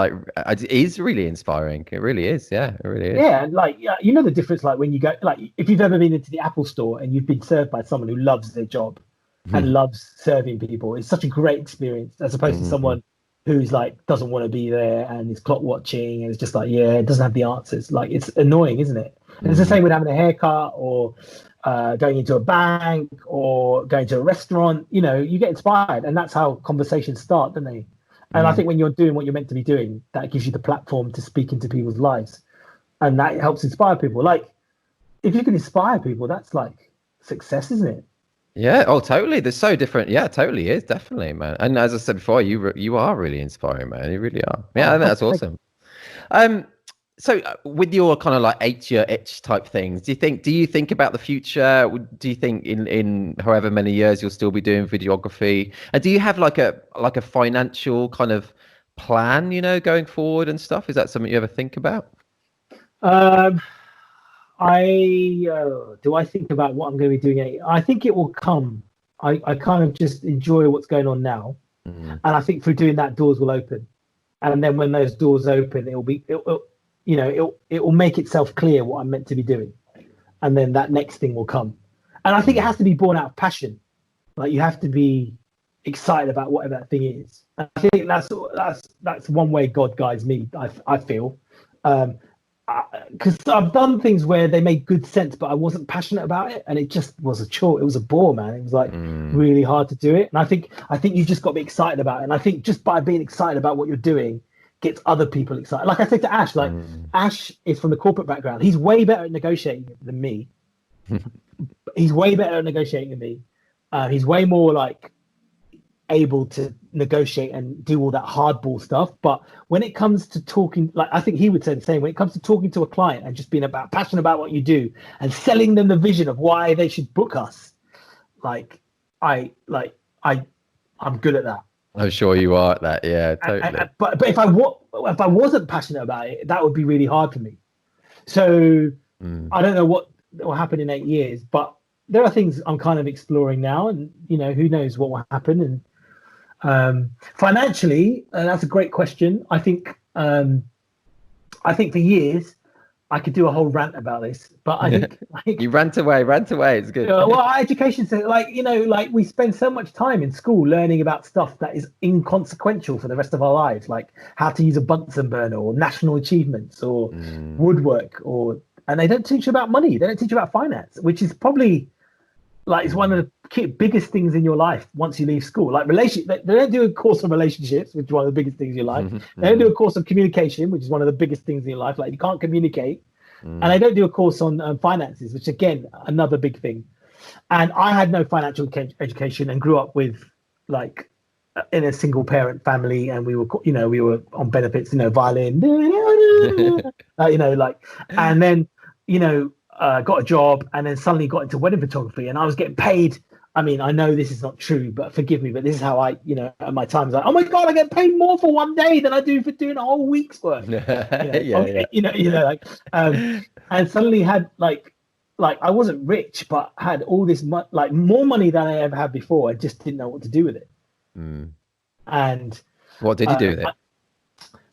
it is really inspiring. It really is. Yeah, it really is. Yeah, the difference, like when you go, like, if you've ever been into the Apple store and you've been served by someone who loves their job and loves serving people, it's such a great experience, as opposed to someone who's like doesn't want to be there and is clock watching and it's just like, it doesn't have the answers. Like, it's annoying, isn't it? And it's the same with having a haircut, or going into a bank, or going to a restaurant. You get inspired, and that's how conversations start, don't they? And I think when you're doing what you're meant to be doing, that gives you the platform to speak into people's lives, and that helps inspire people. Like, if you can inspire people, that's like success, isn't it? Yeah. Oh, totally. They're so different. Yeah, totally is, definitely, man. And as I said before, you are really inspiring, man. You really are. Yeah, I think that's awesome. So with your kind of like 8-year itch type things, do you think about the future? Do you think in however many years you'll still be doing videography? And do you have like a financial kind of plan, going forward and stuff? Is that something you ever think about? Do I think about what I'm going to be doing? I think it will come. I kind of just enjoy what's going on now, and I think through doing that, doors will open, and then when those doors open, it will make itself clear what I'm meant to be doing, and then that next thing will come. And I think it has to be born out of passion. Like, you have to be excited about whatever that thing is. And I think that's one way God guides me, I feel. Because I've done things where they made good sense, but I wasn't passionate about it, and it just was a chore. It was a bore, man. It was like really hard to do it. And I think you've just got to be excited about it. And I think just by being excited about what you're doing gets other people excited. Like I said to Ash, Ash is from the corporate background. He's way better at negotiating than me. He's way better at negotiating than me. He's way more like able to negotiate and do all that hardball stuff. But when it comes to talking, like, I think he would say the same, when it comes to talking to a client and just being passionate about what you do and selling them the vision of why they should book us, I'm good at that. I'm sure you are at that. Yeah, totally. But if I wasn't passionate about it, that would be really hard for me. So I don't know what will happen in 8 years, but there are things I'm kind of exploring now, and who knows what will happen. And financially, that's a great question. I think for years I could do a whole rant about this, but I think you rant away. It's good. Well, education, like we spend so much time in school learning about stuff that is inconsequential for the rest of our lives, like how to use a Bunsen burner, or national achievements, or woodwork, and they don't teach you about money. They don't teach you about finance, which is probably Like it's one of the biggest things in your life once you leave school. Like relationship, they don't do a course on relationships, which is one of the biggest things in your life. They don't do a course on communication, which is one of the biggest things in your life. Like you can't communicate, and they don't do a course on finances, which again another big thing. And I had no financial education and grew up with like in a single parent family, and we were on benefits, violin, and then got a job, and then suddenly got into wedding photography, and I was getting paid. I mean, I know this is not true, but forgive me, but this is how I, at my time, I was like, oh my God, I get paid more for one day than I do for doing a whole week's work. And suddenly had like I wasn't rich, but had all this more money than I ever had before. I just didn't know what to do with it. And what did you do with it?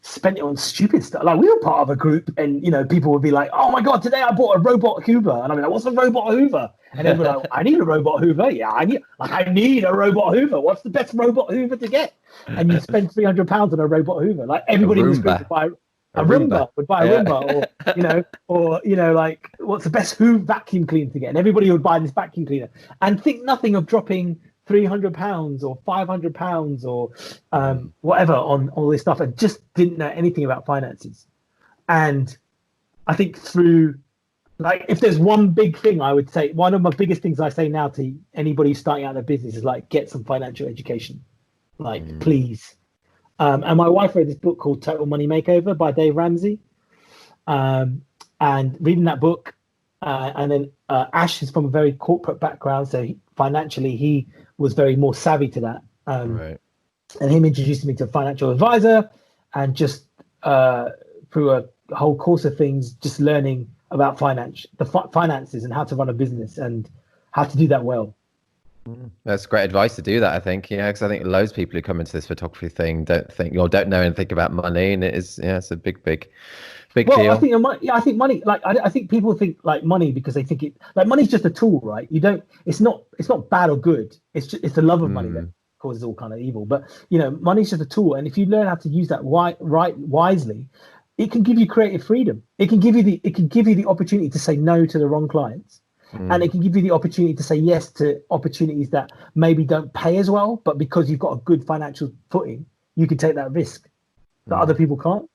Spent it on stupid stuff. Like we were part of a group, and people would be like, "Oh my God, today I bought a robot Hoover," and I'm like, "What's a robot Hoover?" And they'd be like, "I need a robot Hoover. Yeah, I need a robot Hoover. What's the best robot Hoover to get?" And you spend £300 on a robot Hoover. Like everybody in the group would buy a Roomba, or like what's the best vacuum cleaner to get? And everybody would buy this vacuum cleaner and think nothing of dropping £300 or £500 or whatever on all this stuff, and just didn't know anything about finances. And I think through, like, if there's one big thing I would say, one of my biggest things I say now to anybody starting out their business is like, get some financial education, please. And my wife read this book called Total Money Makeover by Dave Ramsey, and reading that book, and then Ash is from a very corporate background, so financially he was very more savvy to that. And him introducing me to a financial advisor, and just through a whole course of things, just learning about finances and how to run a business and how to do that well. That's great advice to do that, I think, because I think loads of people who come into this photography thing don't know anything about money, and it's a big deal. I think money, I think people think like money because they think it, like, money's just a tool, right? It's not bad or good. It's the love of money that causes all kind of evil. But money's just a tool, and if you learn how to use that wisely, it can give you creative freedom. It can give you the opportunity to say no to the wrong clients, and it can give you the opportunity to say yes to opportunities that maybe don't pay as well, but because you've got a good financial footing, you can take that risk that other people can't.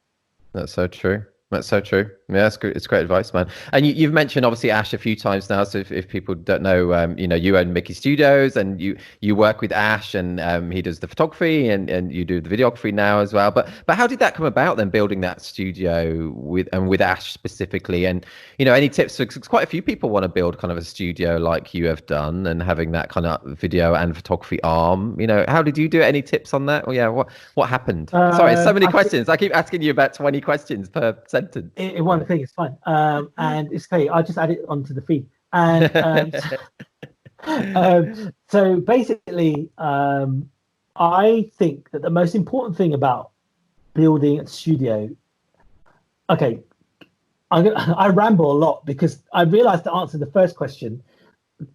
That's so true. That's so true. Yeah, it's good. It's great advice, man. And you've mentioned obviously Ash a few times now. So if people don't know, you own Mickey Studios, and you work with Ash, and he does the photography, and you do the videography now as well. But how did that come about then, building that studio with Ash specifically? And any tips? Because quite a few people want to build kind of a studio like you have done, and having that kind of video and photography arm. How did you do it? Any tips on that? Or what happened? Sorry, so many questions. I keep asking you about 20 questions per sentence. One thing is fine, and it's okay. I'll just add it onto the feed. And so basically, I think that the most important thing about building a studio. Okay, I ramble a lot because I realized to answer the first question.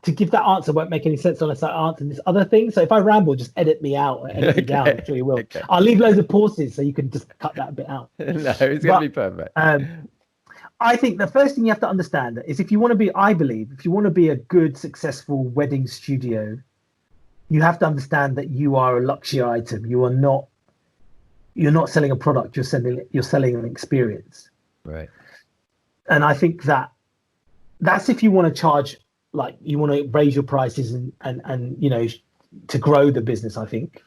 To give that answer won't make any sense unless I answer this other thing. So if I ramble, just edit me out or edit me down. I'm sure you will. Okay. I'll leave loads of pauses so you can just cut that bit out. No, it's going to be perfect. I think the first thing you have to understand is if you want to be a good, successful wedding studio, you have to understand that you are a luxury item. You're not selling a product. You're selling an experience. Right. And I think that's if you want to charge. Like you want to raise your prices and to grow the business. I think.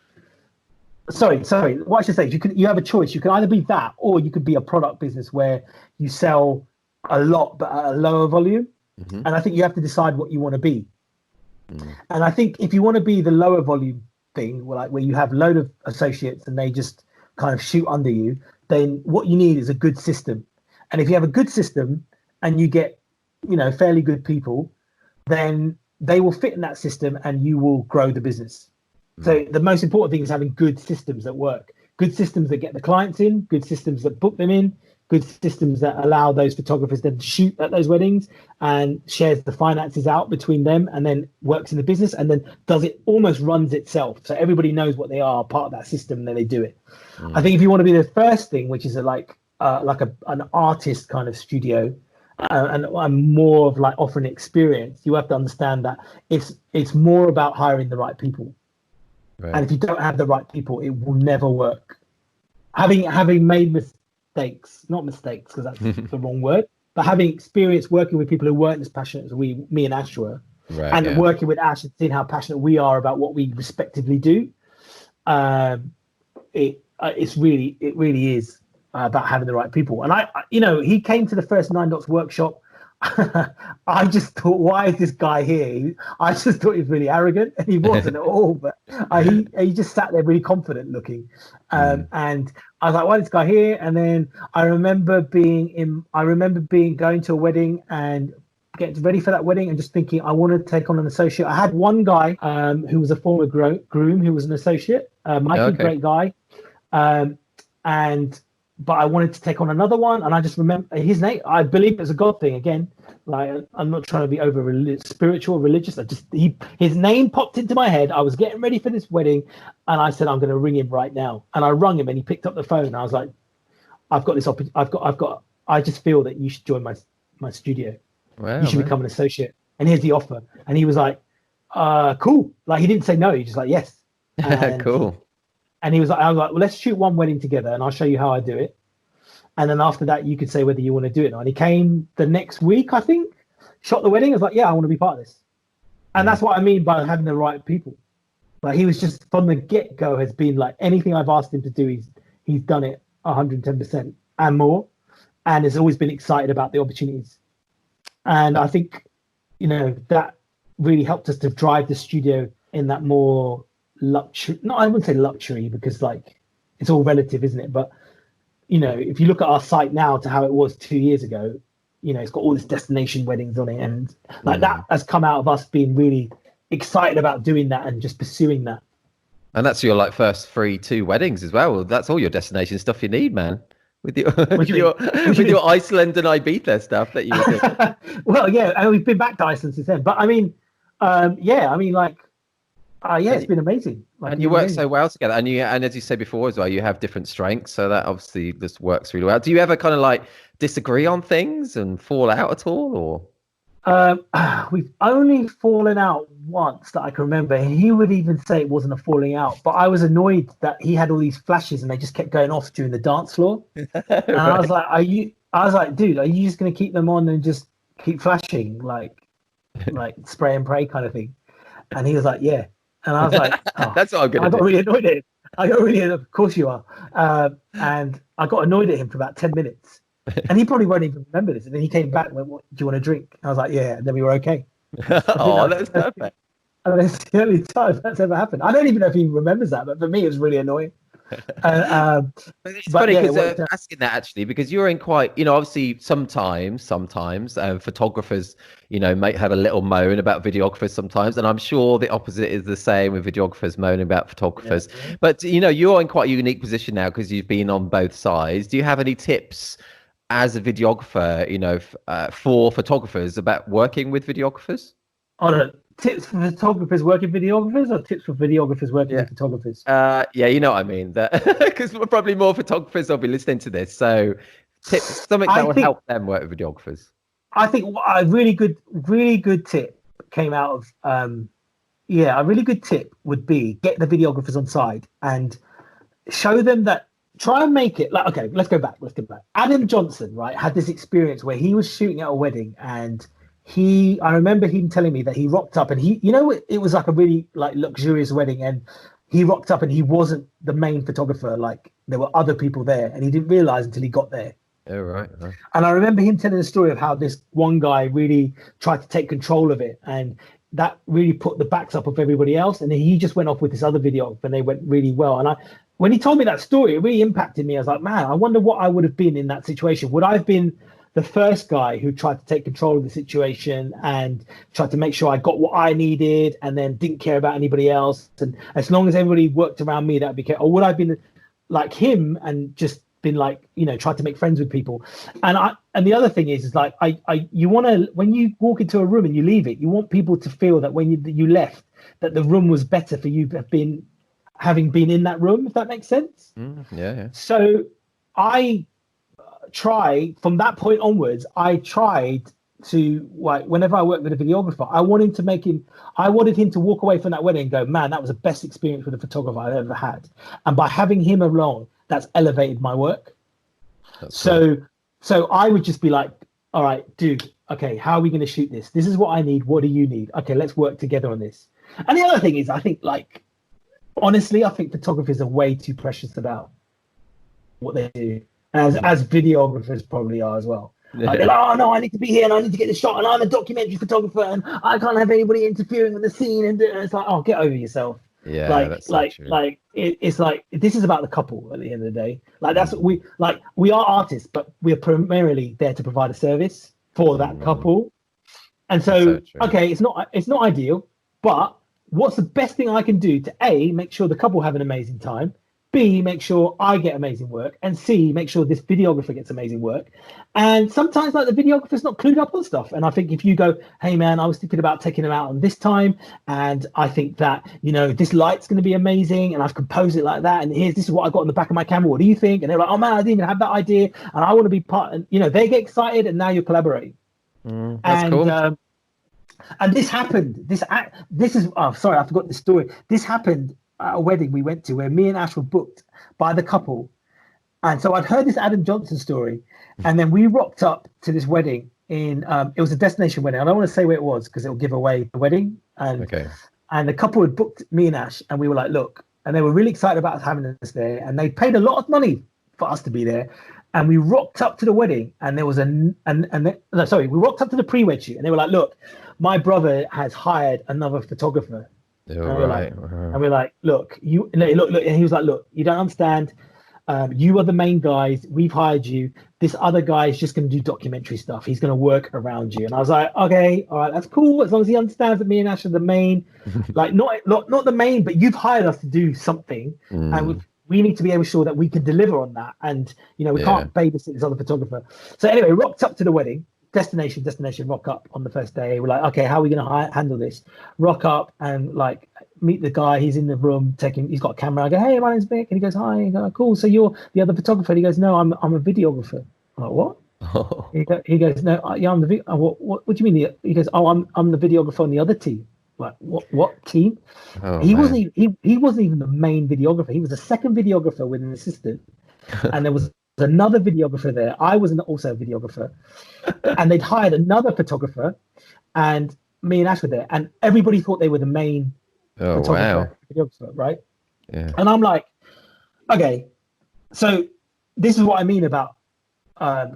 Sorry. What I should say is you have a choice. You can either be that, or you could be a product business where you sell a lot but at a lower volume. And I think you have to decide what you want to be. And I think if you want to be the lower volume thing, where you have a load of associates and they just kind of shoot under you, then what you need is a good system. And if you have a good system and you get fairly good people, then they will fit in that system and you will grow the business. So the most important thing is having good systems that work, good systems that get the clients in, good systems that book them in, good systems that allow those photographers then to shoot at those weddings and shares the finances out between them, and then works in the business, and then almost runs itself. So everybody knows what they are, part of that system, and then they do it. I think if you want to be the first thing, which is an artist kind of studio, and I'm more of like offering experience, you have to understand that it's more about hiring the right people. Right. And if you don't have the right people, it will never work. Having made mistakes, not mistakes because that's the wrong word, but having experience working with people who weren't as passionate as me and Ash were, Right. and Yeah. working with Ash and seeing how passionate we are about what we respectively do, it really is about having the right people. And he came to the first Nine Dots workshop. I just thought, why is this guy here? I just thought he was really arrogant, and he wasn't at all. But he just sat there really confident looking, and I was like, why is this guy here? And then I remember going to a wedding and getting ready for that wedding and just thinking, I want to take on an associate. I had one guy who was a former groom who was an associate, Mikey, great guy, but I wanted to take on another one, and I just remember his name. I believe it was a God thing again. Like, I'm not trying to be over spiritual, religious. His name popped into my head. I was getting ready for this wedding, and I said, I'm going to ring him right now. And I rung him, and he picked up the phone. And I was like, I've got this opportunity. I just feel that you should join my studio. Wow, you should become an associate, and here's the offer. And he was like, cool. Like, he didn't say no. He just like, yes. Cool. And I was like, well, let's shoot one wedding together, and I'll show you how I do it. And then after that, you could say whether you want to do it or not. And he came the next week, I think, shot the wedding. I was like, yeah, I want to be part of this. And that's what I mean by having the right people. Like, he was just from the get-go has been like, anything I've asked him to do, he's done it 110% and more, and has always been excited about the opportunities. And I think, that really helped us to drive the studio in that more luxury. No, I wouldn't say luxury, because like it's all relative, isn't it? But if you look at our site now to how it was 2 years ago, it's got all this destination weddings on it, and like that has come out of us being really excited about doing that and just pursuing that. And that's your like first 2 weddings as well. That's all your destination stuff you need, man. With your Iceland and Ibiza stuff that you were doing. Well, yeah, and we've been back to Iceland since then. But it's been amazing. Like, and you work so well together, and as you said before as well, you have different strengths, so that obviously just works really well. Do you ever kind of like disagree on things and fall out at all, or? We've only fallen out once that I can remember. He would even say it wasn't a falling out, but I was annoyed that he had all these flashes and they just kept going off during the dance floor. And I was like, dude, are you just going to keep them on and just keep flashing like spray and pray kind of thing? And he was like, yeah. And I was like, oh. That's what I'm going to do. I got really annoyed at him. Of course you are. And I got annoyed at him for about 10 minutes. And he probably won't even remember this. And then he came back and went, "What, do you want to drink?" And I was like, yeah. And then we were okay. Oh, that's perfect. And it's the only time that's ever happened. I don't even know if he remembers that, but for me, it was really annoying. But it's funny because asking that actually, because you're in quite, obviously sometimes photographers, might have a little moan about videographers sometimes, and I'm sure the opposite is the same with videographers moaning about photographers. Yeah. But you're in quite a unique position now because you've been on both sides. Do you have any tips as a videographer, for photographers about working with videographers? Oh, no. Tips for photographers working with videographers, or tips for videographers working with photographers? Yeah, you know what I mean. Because probably more photographers will be listening to this. So tips, something that would help them work with videographers. I think a really good tip came out of, a really good tip would be get the videographers on side and show them that. Try and make it like, okay, let's go back. Adam Johnson, right, had this experience where he was shooting at a wedding, and I remember him telling me that he rocked up and it was like a really like luxurious wedding, and he rocked up and he wasn't the main photographer. Like, there were other people there, and he didn't realize until he got there. Oh, right. And I remember him telling the story of how this one guy really tried to take control of it, and that really put the backs up of everybody else. And then he just went off with this other videographer, and they went really well. And when he told me that story, it really impacted me. I was like, man, I wonder what I would have been in that situation. Would I have been the first guy who tried to take control of the situation and tried to make sure I got what I needed and then didn't care about anybody else? And as long as everybody worked around me, that would be okay. Or would I have been like him and just been like, tried to make friends with people? And the other thing is like, you want to, when you walk into a room and you leave it, you want people to feel that when you left, that the room was better for you having been in that room, if that makes sense. Yeah. So I try from that point onwards. I tried to, like, whenever I worked with a videographer, I wanted him to walk away from that wedding and go, man, that was the best experience with a photographer I've ever had. And by having him along, that's elevated my work. So I would just be like, all right, dude, okay, how are we going to shoot this? This is what I need. What do you need? Okay, let's work together on this. And the other thing is, I think, like, honestly, I think photographers are way too precious about what they do, as videographers probably are as well. Like, they're like, oh no, I need to be here and I need to get the shot, and I'm a documentary photographer and I can't have anybody interfering with the scene. And it's like, oh, get over yourself. Yeah, like that's like so like it's like, this is about the couple at the end of the day. Like, that's what we are artists, but we're primarily there to provide a service for that couple. And so okay, it's not ideal, but what's the best thing I can do to A, make sure the couple have an amazing time, B, make sure I get amazing work, and C, make sure this videographer gets amazing work. And sometimes, like, the videographer's not clued up on stuff. And I think if you go, hey man, I was thinking about taking them out on this time, and I think that, you know, this light's going to be amazing, and I've composed it like that, and this is what I got in the back of my camera. What do you think? And they're like, oh man, I didn't even have that idea, and I want to be part. And you know, they get excited, and now you're collaborating. That's cool. And this happened. This is. Oh, sorry, I forgot the story. This happened at a wedding we went to where me and Ash were booked by the couple, and so I'd heard this Adam Johnson story, and then we rocked up to this wedding in. It was a destination wedding. I don't want to say where it was because it'll give away the wedding. And the couple had booked me and Ash, and we were like, look, and they were really excited about us having us there, and they paid a lot of money for us to be there. And we rocked up to the wedding, and there was we rocked up to the pre-wed shoot, and they were like, look, my brother has hired another photographer. And we're like, look, and he was like, look, you don't understand. You are the main guys. We've hired you. This other guy is just going to do documentary stuff. He's going to work around you. And I was like, okay, all right, that's cool. As long as he understands that me and Ash are the main, like, not the main, but you've hired us to do something, and we need to be able to show that we can deliver on that. And, you know, we can't babysit this other photographer. So anyway, rocked up to the wedding. Destination, rock up on the first day. We're like, okay, how are we going to handle this? Rock up and, like, meet the guy. He's in the room he's got a camera. I go, hey, my name's Mick. And he goes, hi. I go, cool. So you're the other photographer? And he goes, no, I'm a videographer. I'm like, what? Oh. He goes, no, yeah, I'm the what do you mean? He goes, oh, I'm the videographer on the other team. Like, what team? Oh, he wasn't even the main videographer. He was the second videographer with an assistant. And there was another videographer there. I was also a videographer. And they'd hired another photographer, and me and Ash were there, and everybody thought they were the main videographer, right? Yeah. And I'm like, okay, so this is what I mean about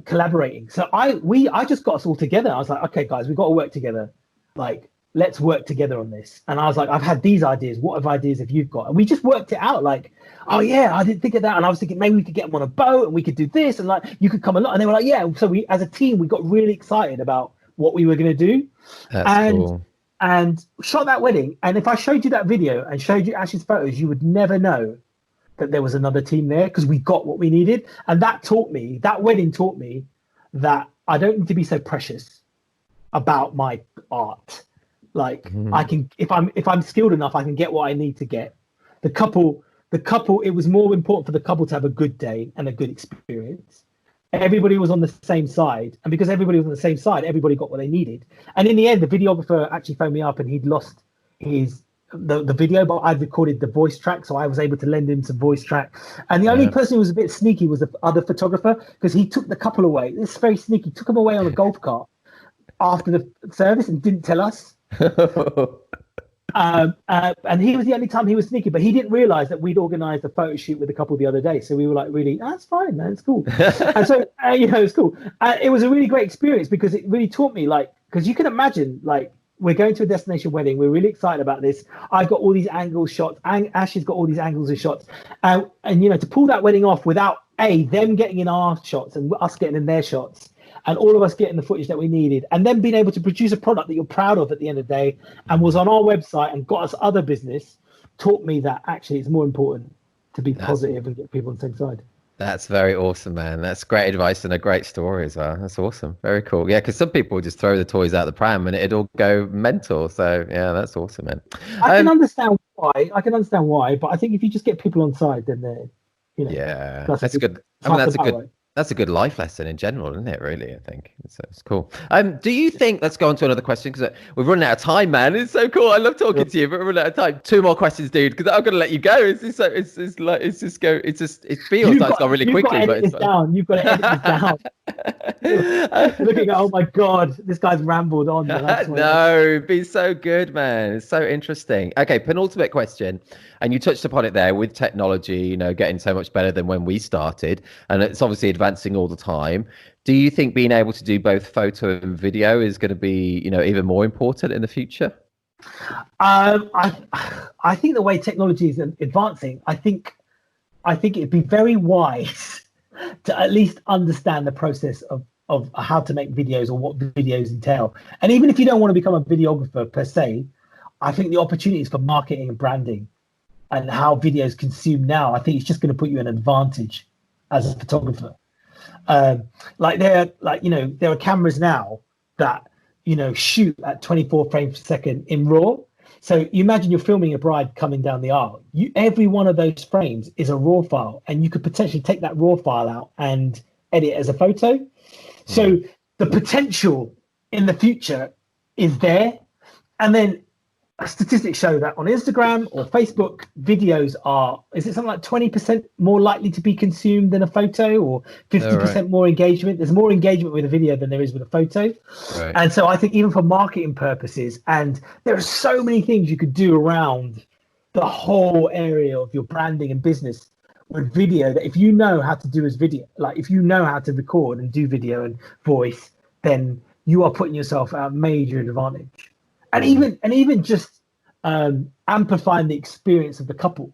collaborating. So I just got us all together. I was like, okay, guys, we've got to work together. Like, let's work together on this. And I was like, I've had these ideas. What ideas have you got? And we just worked it out. Like, oh yeah, I didn't think of that. And I was thinking maybe we could get them on a boat and we could do this, and like, you could come along. And they were like, yeah. So we, as a team, we got really excited about what we were going to do. That's cool. And shot that wedding. And if I showed you that video and showed you Ash's photos, you would never know that there was another team there, because we got what we needed. And that wedding taught me that I don't need to be so precious about my art. Like, I can, if I'm skilled enough, I can get what I need to get. The couple, it was more important for the couple to have a good day and a good experience. Everybody was on the same side, and because everybody was on the same side, everybody got what they needed. And in the end, the videographer actually phoned me up, and he'd lost the video, but I'd recorded the voice track, so I was able to lend him some voice track. And the only person who was a bit sneaky was the other photographer, because he took the couple away. It's very sneaky. Took them away on a golf cart after the service and didn't tell us. And he was the only time he was sneaky, but he didn't realize that we'd organized a photo shoot with a couple the other day. So we were like, really, that's fine, man, it's cool. And so it's cool. It was a really great experience, because it really taught me, like, because you can imagine, like, we're going to a destination wedding, we're really excited about this, I've got all these angle shots, Ash has got all these angles and shots, and to pull that wedding off without them getting in our shots and us getting in their shots, and all of us getting the footage that we needed, and then being able to produce a product that you're proud of at the end of the day, and was on our website and got us other business, taught me that actually it's more important to be positive and get people on the same side. That's very awesome, man. That's great advice and a great story as well. That's awesome. Very cool. Yeah, because some people just throw the toys out the pram and it'll go mental. So yeah, that's awesome, man. I can understand why, but I think if you just get people on side, then they're, yeah, that's good. I mean, that's a good. That's a good life lesson in general, isn't it? Really, I think it's cool. Do you think? Let's go on to another question because we're running out of time, man. It's so cool. I love talking to you, but we're running out of time. Two more questions, dude, because I'm gonna let you go. It's just so it's like it's just go. It's just it feels like it's gone really you've got quickly, to but edit it's this down. You've got to edit this down. Looking at, oh my God, this guy's rambled on. No, it'd be so good, man. It's so interesting. Okay, penultimate question. And you touched upon it there with technology, getting so much better than when we started. And it's obviously advancing all the time. Do you think being able to do both photo and video is going to be, even more important in the future? I think the way technology is advancing, I think it'd be very wise to at least understand the process of how to make videos or what videos entail. And even if you don't want to become a videographer per se, I think the opportunities for marketing and branding and how videos consumed now, I think it's just going to put you in an advantage as a photographer. There are cameras now that shoot at 24 frames per second in RAW. So you imagine you're filming a bride coming down the aisle. Every one of those frames is a RAW file, and you could potentially take that RAW file out and edit it as a photo. So the potential in the future is there. And then statistics show that on Instagram or Facebook, videos is it something like 20% more likely to be consumed than a photo, or 50% more engagement? There's more engagement with a video than there is with a photo. Right. And so I think even for marketing purposes, and there are so many things you could do around the whole area of your branding and business with video, that if you know how to do as video, like if you know how to record and do video and voice, then you are putting yourself at a major advantage. And even just amplifying the experience of the couple,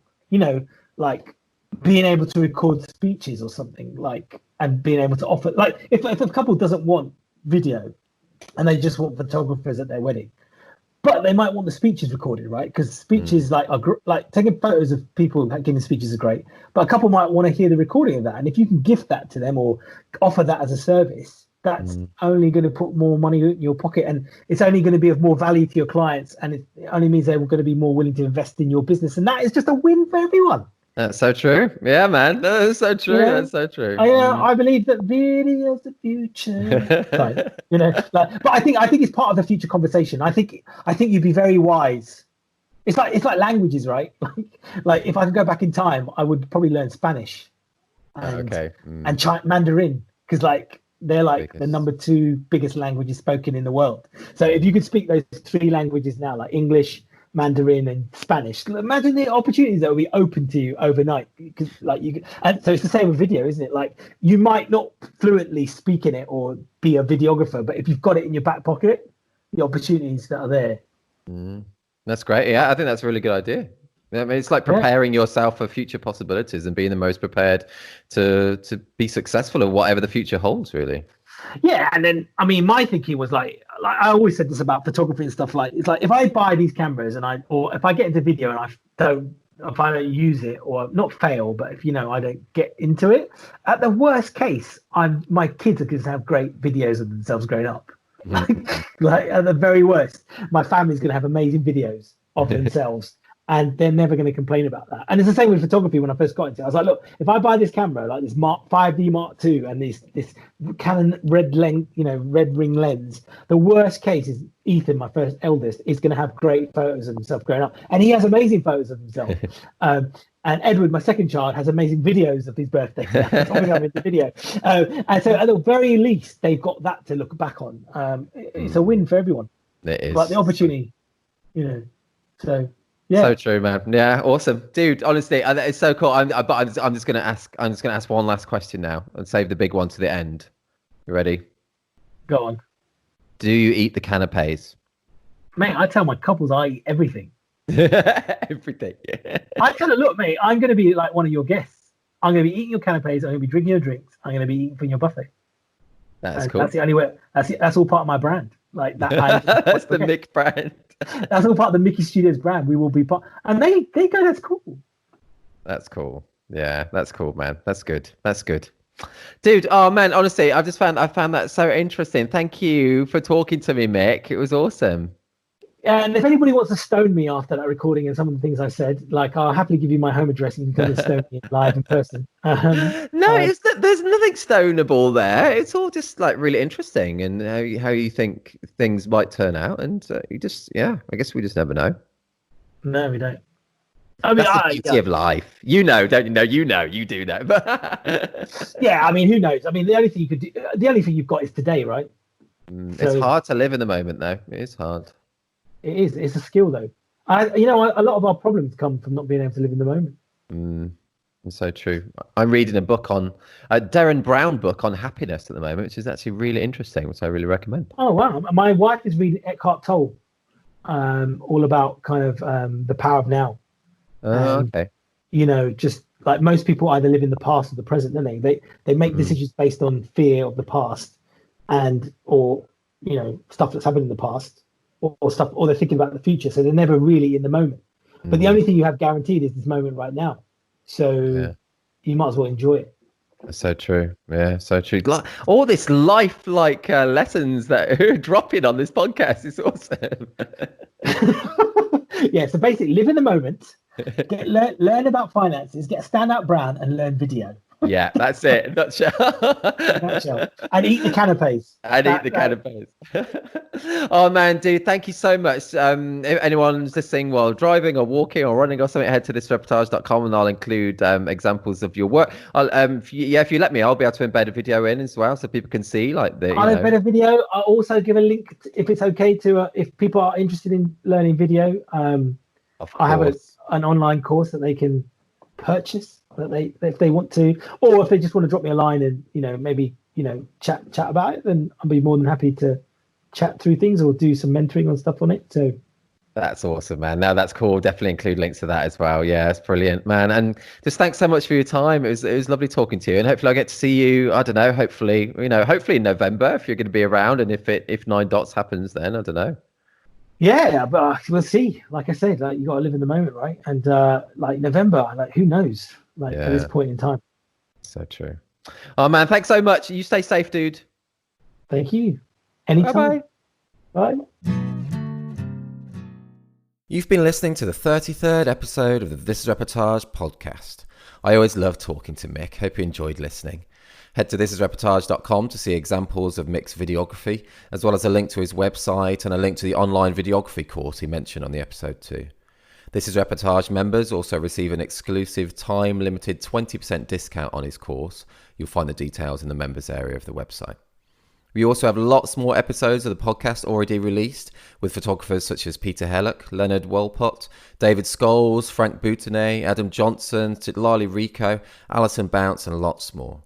like being able to record speeches or something, like, and being able to offer, like, if a couple doesn't want video and they just want photographers at their wedding, but they might want the speeches recorded, right? Because speeches like taking photos of people giving speeches is great, but a couple might want to hear the recording of that. And if you can gift that to them or offer that as a service, that's only going to put more money in your pocket, and it's only going to be of more value to your clients, and it only means they're going to be more willing to invest in your business, and that is just a win for everyone. That's so true. Yeah, man. That's so true. That's so true. I believe that video is the future. But I think it's part of the future conversation. I think you'd be very wise. It's like languages, right? Like if I could go back in time, I would probably learn Spanish and Mandarin, because they're the number 2 biggest languages spoken in the world. So if you could speak those 3 languages now, like English, Mandarin, and Spanish, imagine the opportunities that will be open to you overnight. Because and so it's the same with video, isn't it? Like, you might not fluently speak in it or be a videographer, but if you've got it in your back pocket, the opportunities that are there. That's great. Yeah, I think that's a really good idea. I mean, it's like preparing yourself for future possibilities and being the most prepared to be successful at whatever the future holds, really. Yeah, and then my thinking was like I always said this about photography and stuff. Like, it's like if I buy these cameras or if I get into video and if I don't use it, or not fail, but if I don't get into it, at the worst case, my kids are going to have great videos of themselves growing up. Like at the very worst, my family's going to have amazing videos of themselves. And they're never going to complain about that. And it's the same with photography. When I first got into it, I was like, look, if I buy this camera, like this 5D Mark II and this Canon red ring lens, the worst case is Ethan, my first eldest, is going to have great photos of himself growing up. And he has amazing photos of himself. And Edward, my second child, has amazing videos of his birthday. Coming up in the video. And so at the very least, they've got that to look back on. It's a win for everyone. It is. But the opportunity, so... Yeah. So true, man. Yeah, awesome, dude. Honestly, it's so cool. I'm just gonna ask one last question now and save the big one to the end. You ready? Go on. Do you eat the canapes? Mate, I tell my couples I eat everything. Everything. I tell them, look, mate, I'm gonna be like one of your guests. I'm gonna be eating your canapes. I'm gonna be drinking your drinks. I'm gonna be eating from your buffet. That's cool. That's the only way. That's all part of my brand. Like that. That's the Mick brand. That's all part of the Mickey Studios brand. We will be part, and they go, that's cool. That's cool. Yeah, that's cool, man. That's good. That's good, dude. Oh man, honestly, I found that so interesting. Thank you for talking to me, Mick. It was awesome. And if anybody wants to stone me after that recording and some of the things I said, like I'll happily give you my home address and you can come and stone me live in person. No, it's that there's nothing stonable there. It's all just like really interesting and how you think things might turn out, and you just I guess we just never know. No, we don't. I mean, That's the beauty of life. You know, don't you know? You know, you do know. Yeah, I mean, who knows? I mean, the only thing you could do, the only thing you've got is today, right? It's hard to live in the moment, though. It is hard. It is. It's a skill, though. A lot of our problems come from not being able to live in the moment. It's so true. I'm reading a book on a Derren Brown book on happiness at the moment, which is actually really interesting, which I really recommend. Oh wow! My wife is reading Eckhart Tolle, all about kind of the power of now. Okay. Just like most people either live in the past or the present, don't they? They make decisions based on fear of the past or stuff that's happened in the past or stuff, or they're thinking about the future. So they're never really in the moment. But the only thing you have guaranteed is this moment right now. So you might as well enjoy it. So true. Yeah, so true. All this life-like lessons that are dropping on this podcast is awesome. Yeah, so basically live in the moment. Learn about finances, get a standout brand, and learn video. Yeah, that's it. Nutshell. And eat the canapes. Oh man, dude, thank you so much. If anyone's listening while driving or walking or running or something, head to thisreportage.com and I'll include examples of your work. If you let me, I'll be able to embed a video in as well so people can see like the. I'll embed a video. I'll also give a link if it's okay to if people are interested in learning video. I have an online course that they can purchase if they want to, or if they just want to drop me a line and maybe chat about it, then I'll be more than happy to chat through things or do some mentoring on stuff on it. So that's awesome, man. No, that's cool. Definitely include links to that as well. Yeah, it's brilliant, man. And just thanks so much for your time. It was lovely talking to you, and hopefully I get to see you. I don't know. Hopefully in November if you're going to be around, and if 9 Dots happens, then I don't know. Yeah, but we'll see. Like I said, you got to live in the moment, right? And November, who knows? At this point in time. So true. Oh man, thanks so much. You stay safe, dude. Thank you. Anytime. Bye. You've been listening to the 33rd episode of the This is Reportage podcast. I always love talking to Mick. Hope you enjoyed listening. Head to thisisreportage.com to see examples of Mick's videography, as well as a link to his website and a link to the online videography course he mentioned on the episode too. This is Reportage members also receive an exclusive time-limited 20% discount on his course. You'll find the details in the members area of the website. We also have lots more episodes of the podcast already released with photographers such as Peter Hellock, Leonard Wolpott, David Scholes, Frank Boutonnet, Adam Johnson, Titlali Rico, Alison Bounce and lots more.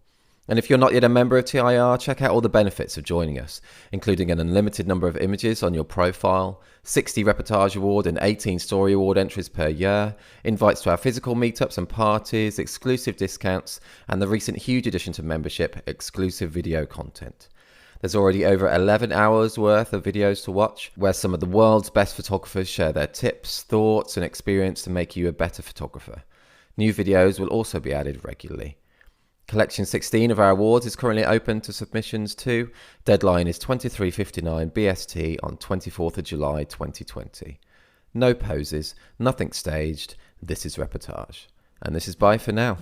And if you're not yet a member of TIR, check out all the benefits of joining us, including an unlimited number of images on your profile, 60 Reportage Award and 18 Story Award entries per year, invites to our physical meetups and parties, exclusive discounts, and the recent huge addition to membership, exclusive video content. There's already over 11 hours worth of videos to watch, where some of the world's best photographers share their tips, thoughts, and experience to make you a better photographer. New videos will also be added regularly. Collection 16 of our awards is currently open to submissions too. Deadline is 23:59 BST on 24th of July 2020. No poses, nothing staged. This is Reportage. And this is bye for now.